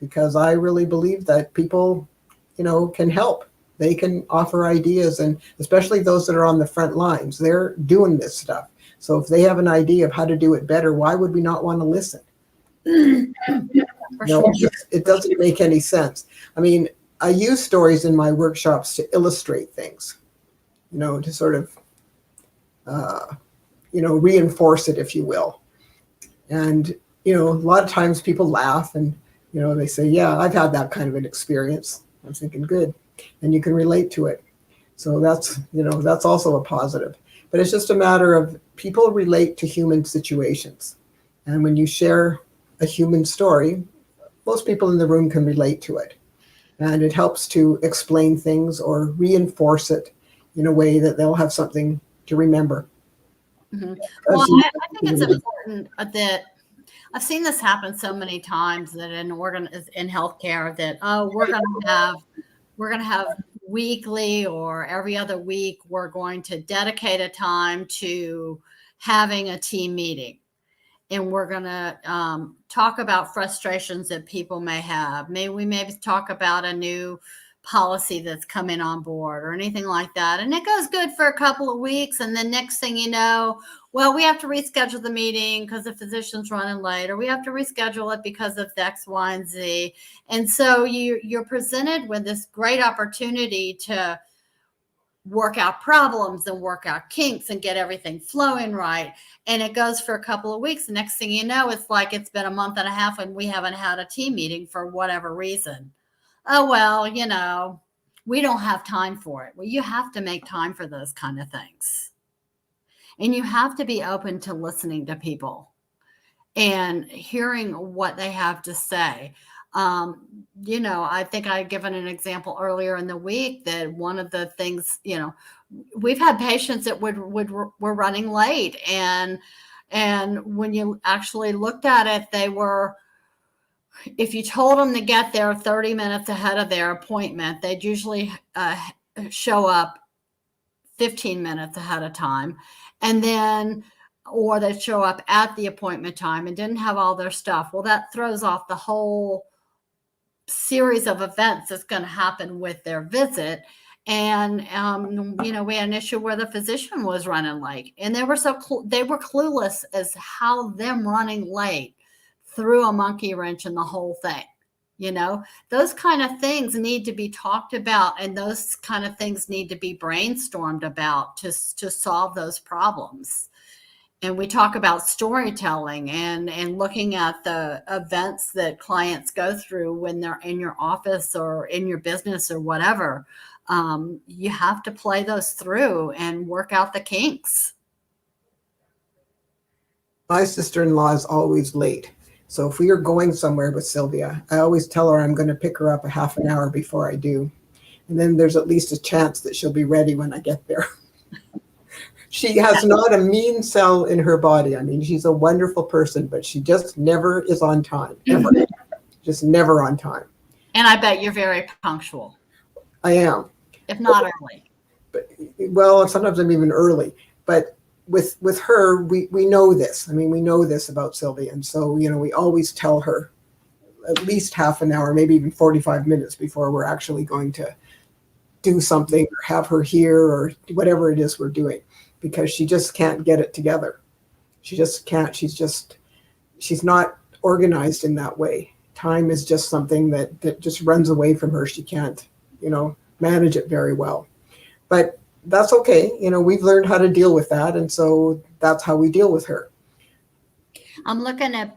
because I really believe that people, can help. They can offer ideas, and especially those that are on the front lines, they're doing this stuff. So if they have an idea of how to do it better, why would we not want to listen? It doesn't make any sense. I mean, I use stories in my workshops to illustrate things, to sort of, reinforce it, if you will. And, a lot of times people laugh and, they say, yeah, I've had that kind of an experience. I'm thinking, good. And you can relate to it. So that's also a positive. But it's just a matter of people relate to human situations. And when you share a human story, most people in the room can relate to it. And it helps to explain things or reinforce it in a way that they'll have something to remember. Mm-hmm. Well, I think it's important that I've seen this happen so many times that in healthcare that, we're going to have weekly or every other week, we're going to dedicate a time to having a team meeting. And we're going to talk about frustrations that people may have. Maybe talk about a new policy that's coming on board or anything like that. And it goes good for a couple of weeks. And then next thing you know, well, we have to reschedule the meeting because the physician's running late, or we have to reschedule it because of X, Y, and Z. And so you're presented with this great opportunity to work out problems and work out kinks and get everything flowing right. And it goes for a couple of weeks. The next thing you know, it's like it's been a month and a half and we haven't had a team meeting for whatever reason. Oh, well, we don't have time for it. Well, you have to make time for those kind of things. And you have to be open to listening to people and hearing what they have to say. I think I had given an example earlier in the week that one of the things, we've had patients that were running late, and when you actually looked at it, they were, if you told them to get there 30 minutes ahead of their appointment, they'd usually show up 15 minutes ahead of time, and then or they'd show up at the appointment time and didn't have all their stuff. Well, that throws off the whole series of events that's going to happen with their visit. And, we had an issue where the physician was running late, and they were clueless as how them running late threw a monkey wrench in the whole thing. Those kind of things need to be talked about, and those kind of things need to be brainstormed about to solve those problems. And we talk about storytelling and looking at the events that clients go through when they're in your office or in your business or whatever. You have to play those through and work out the kinks. My sister-in-law is always late. So if we are going somewhere with Sylvia, I always tell her I'm going to pick her up a half an hour before I do. And then there's at least a chance that she'll be ready when I get there. She has not a mean cell in her body. I mean, she's a wonderful person, but she just never is on time, ever. Just never on time. And I bet you're very punctual. I am. If not early. But, well, sometimes I'm even early. But with her, we know this. I mean, we know this about Sylvia. And so, we always tell her at least half an hour, maybe even 45 minutes before we're actually going to do something or have her here or whatever it is we're doing, because she just can't get it together. She just can't. She's not organized in that way. Time is just something that just runs away from her. She can't, manage it very well. But that's okay. We've learned how to deal with that. And so that's how we deal with her. I'm looking at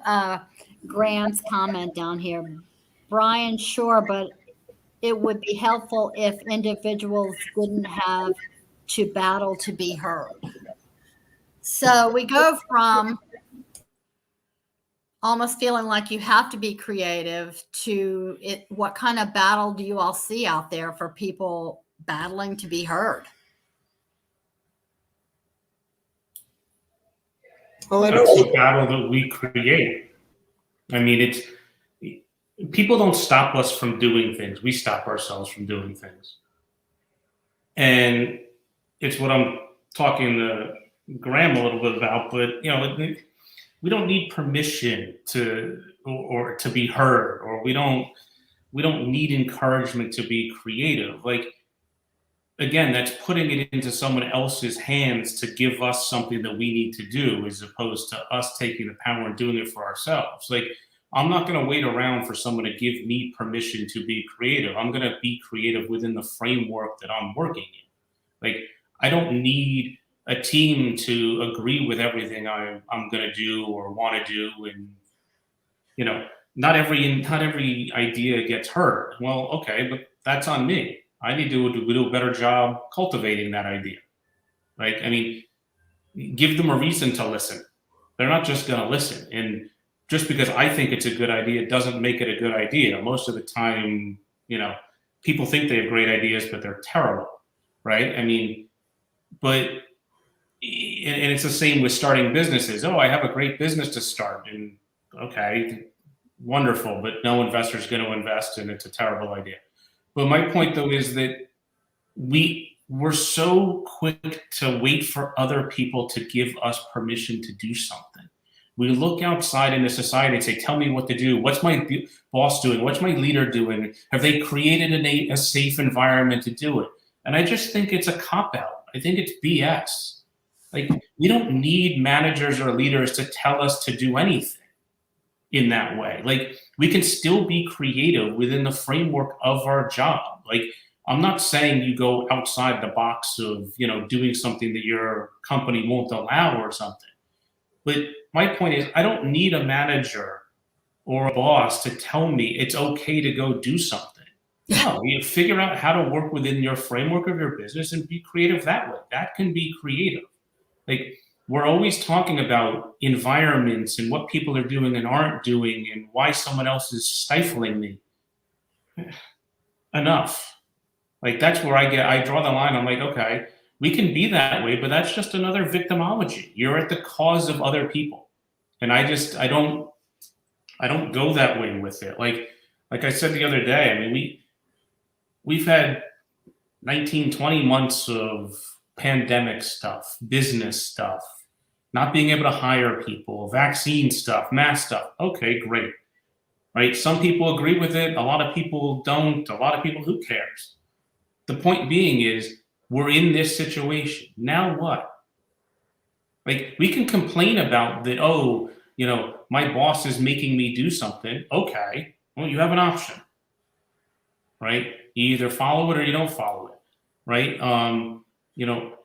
Graham's comment down here. Brian, sure, but it would be helpful if individuals didn't have to battle to be heard. So we go from almost feeling like you have to be creative to it. What kind of battle do you all see out there for people battling to be heard? Well, That's the battle that we create. I mean, people don't stop us from doing things. We stop ourselves from doing things. And it's what I'm talking to Graham a little bit about, but we don't need permission to be heard, or we don't need encouragement to be creative. Like, again, that's putting it into someone else's hands to give us something that we need to do, as opposed to us taking the power and doing it for ourselves. Like, I'm not going to wait around for someone to give me permission to be creative. I'm going to be creative within the framework that I'm working in. Like, I don't need a team to agree with everything I'm going to do or want to do. And, not every idea gets heard. Well, okay, but that's on me. I need to do a better job cultivating that idea. Right? I mean, give them a reason to listen. They're not just going to listen. And just because I think it's a good idea doesn't make it a good idea. Most of the time, people think they have great ideas, but they're terrible. Right? I mean, and it's the same with starting businesses. Oh, I have a great business to start. And okay, wonderful, but no investor is going to invest, and it's a terrible idea. But my point, though, is that we're so quick to wait for other people to give us permission to do something. We look outside into society and say, tell me what to do. What's my boss doing? What's my leader doing? Have they created a safe environment to do it? And I just think it's a cop-out. I think it's BS. Like, we don't need managers or leaders to tell us to do anything in that way. Like, we can still be creative within the framework of our job. Like, I'm not saying you go outside the box of, doing something that your company won't allow or something. But my point is, I don't need a manager or a boss to tell me it's okay to go do something. No, you figure out how to work within your framework of your business and be creative that way. That can be creative. Like, we're always talking about environments and what people are doing and aren't doing and why someone else is stifling me. Enough. Like, that's where I draw the line. I'm like, okay, we can be that way, but that's just another victimology. You're at the cause of other people. And I don't go that way with it. Like I said the other day, I mean, we've had 19, 20 months of pandemic stuff, business stuff, not being able to hire people, vaccine stuff, mask stuff. Okay, great. Right? Some people agree with it. A lot of people don't. A lot of people, who cares? The point being is, we're in this situation. Now what? Like, we can complain about that, my boss is making me do something. Okay, well, you have an option. Right? You either follow it or you don't follow it. Right?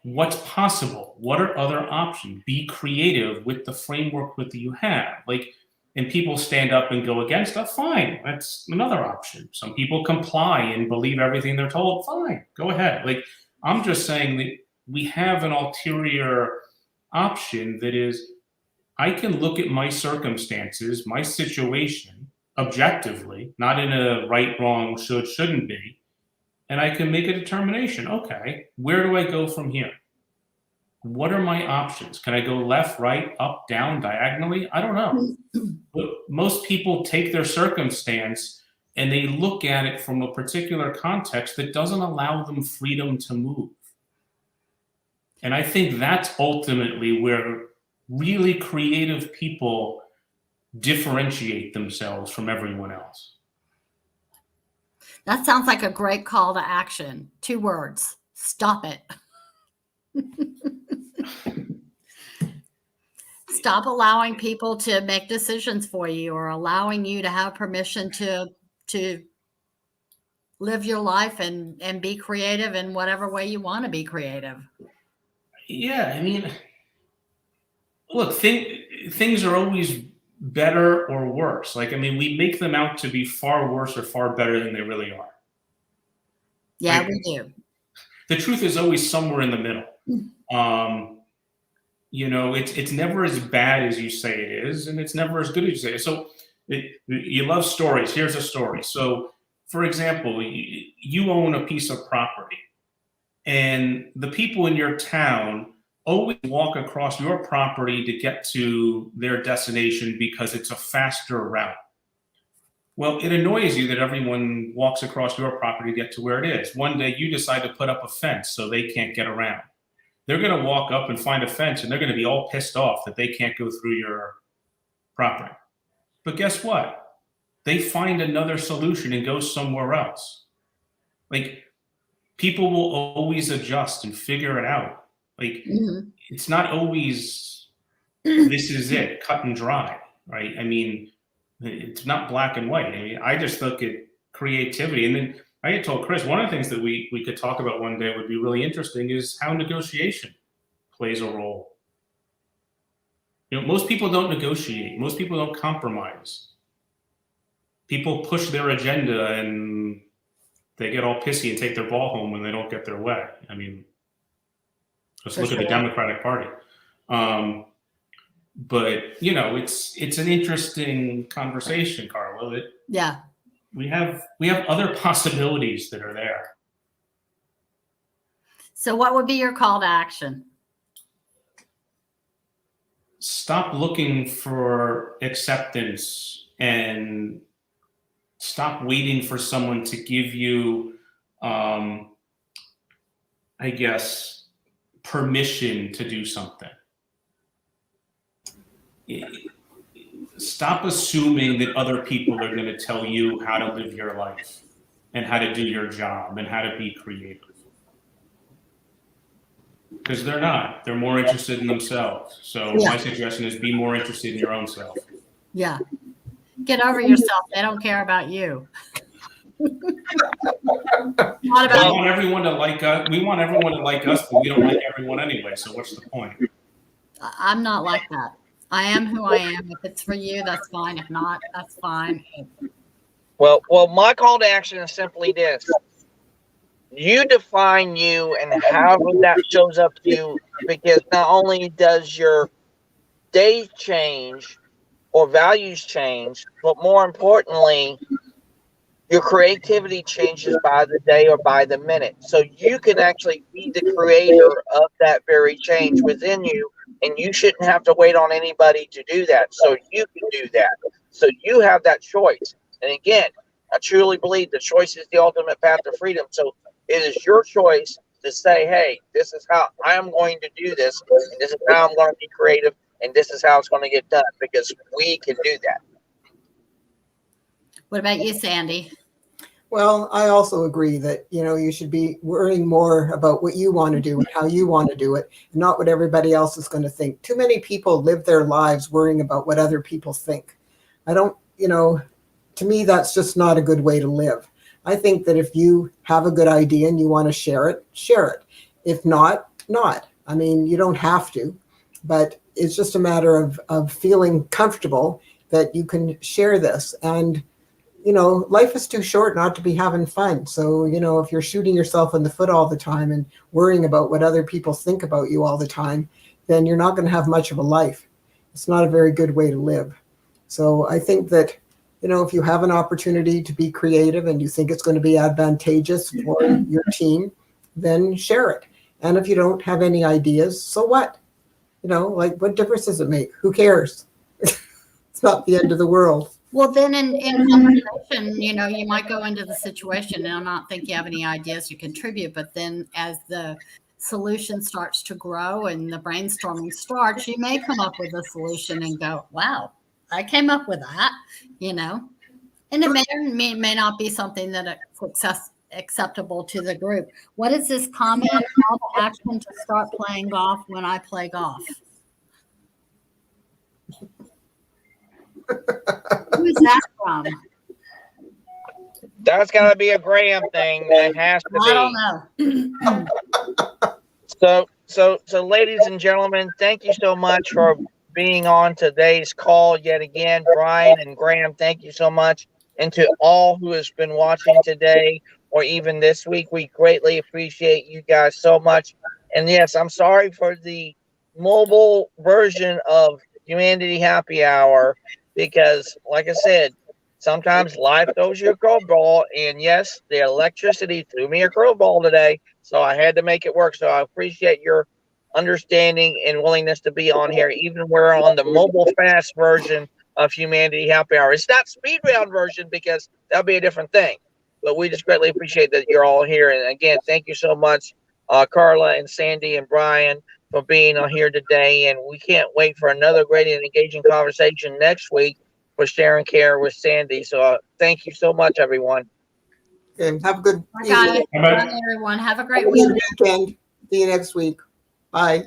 What's possible? What are other options? Be creative with the framework that you have. Like, and people stand up and go against it, fine. That's another option. Some people comply and believe everything they're told. Fine, go ahead. Like, I'm just saying that we have an ulterior option that is, I can look at my circumstances, my situation, objectively, not in a right, wrong, should, shouldn't be, and I can make a determination. Okay, where do I go from here? What are my options? Can I go left, right, up, down, diagonally? I don't know. But most people take their circumstance and they look at it from a particular context that doesn't allow them freedom to move. And I think that's ultimately where really creative people differentiate themselves from everyone else. That sounds like a great call to action. 2 words. Stop it. stop allowing people to make decisions for you, or allowing you to have permission to live your life and be creative in whatever way you want to be creative. Yeah, I mean, look, things are always better or worse. Like, I mean, we make them out to be far worse or far better than they really are. Yeah, Like, we do. the truth is always somewhere in the middle. You know, it's never as bad as you say it is, and it's never as good as you say it. So you love stories. Here's a story. So, for example, you own a piece of property, and the people in your town always walk across your property to get to their destination because it's a faster route. Well, it annoys you that everyone walks across your property to get to where it is. One day you decide to put up a fence so they can't get around. They're going to walk up and find a fence, and they're going to be all pissed off that they can't go through your property. But guess what? They find another solution and go somewhere else. Like, people will always adjust and figure it out. Like, it's not always, this is it, cut and dry, right? I mean, it's not black and white. I mean, I just look at creativity. And then I had told Chris, one of the things that we could talk about one day would be really interesting is how negotiation plays a role. You know, most people don't negotiate. Most people don't compromise. People push their agenda and they get all pissy and take their ball home when they don't get their way. I mean, just look at the Democratic Party. But, you know, it's an interesting conversation, Carla. Yeah. We have other possibilities that are there. So what would be your call to action? Stop looking for acceptance and stop waiting for someone to give you, I guess, permission to do something. Stop assuming that other people are going to tell you how to live your life and how to do your job and how to be creative. Because they're not. They're more interested in themselves. So my suggestion is be more interested in your own self. Yeah. Get over yourself. They don't care about you. We want everyone to like us. We want everyone to like us, but we don't like everyone anyway. So what's the point? I'm not like that. I am who I am. If it's for you, that's fine. If not, that's fine. Well, my call to action is simply this. You define you and how that shows up to you, because not only does your day change or values change, but more importantly, your creativity changes by the day or by the minute. So you can actually be the creator of that very change within you, and you shouldn't have to wait on anybody to do that. So you can do that. So you have that choice. And again, I truly believe the choice is the ultimate path to freedom. So it is your choice to say, hey, this is how I am going to do this, and this is how I'm going to be creative, and this is how it's going to get done, because we can do that. What about you, Sandy? Well, I also agree that, you know, you should be worrying more about what you want to do and how you want to do it, and not what everybody else is going to think. Too many people live their lives worrying about what other people think. I don't, you know, to me, that's just not a good way to live. I think that if you have a good idea and you want to share it, share it. If not, not. I mean, you don't have to, but it's just a matter of feeling comfortable that you can share this. And you know, life is too short not to be having fun. So, you know, if you're shooting yourself in the foot all the time and worrying about what other people think about you all the time, then you're not going to have much of a life. It's not a very good way to live. So I think that, you know, if you have an opportunity to be creative and you think it's going to be advantageous for your team, then share it. And if you don't have any ideas, so what? You know, like, what difference does it make? Who cares? It's not the end of the world. Well, then in conversation, you know, you might go into the situation and not think you have any ideas to contribute. But then as the solution starts to grow and the brainstorming starts, you may come up with a solution and go, wow, I came up with that, you know. And it may not be something that is acceptable to the group. What is this comment? Call to action to start playing golf when I play golf. Who's that from? That's got to be a Graham thing. It has to be. I don't know. So, ladies and gentlemen, thank you so much for being on today's call yet again. Brian and Graham, thank you so much. And to all who has been watching today or even this week, we greatly appreciate you guys so much. And yes, I'm sorry for the mobile version of Humanity Happy Hour because, like I said, sometimes life throws you a curveball. And yes, the electricity threw me a curveball today. So I had to make it work. So I appreciate your understanding and willingness to be on here, even we're on the mobile fast version of Humanity Happy Hour. It's not speed round version because that'll be a different thing. But we just greatly appreciate that you're all here. And again, thank you so much, Carla and Sandy and Brian, for being on here today. And we can't wait for another great and engaging conversation next week for Sharing Care with Sandy. So thank you so much, everyone. Okay, have a good Bye, evening. everyone. Have a great week. Weekend. See you next week. Bye.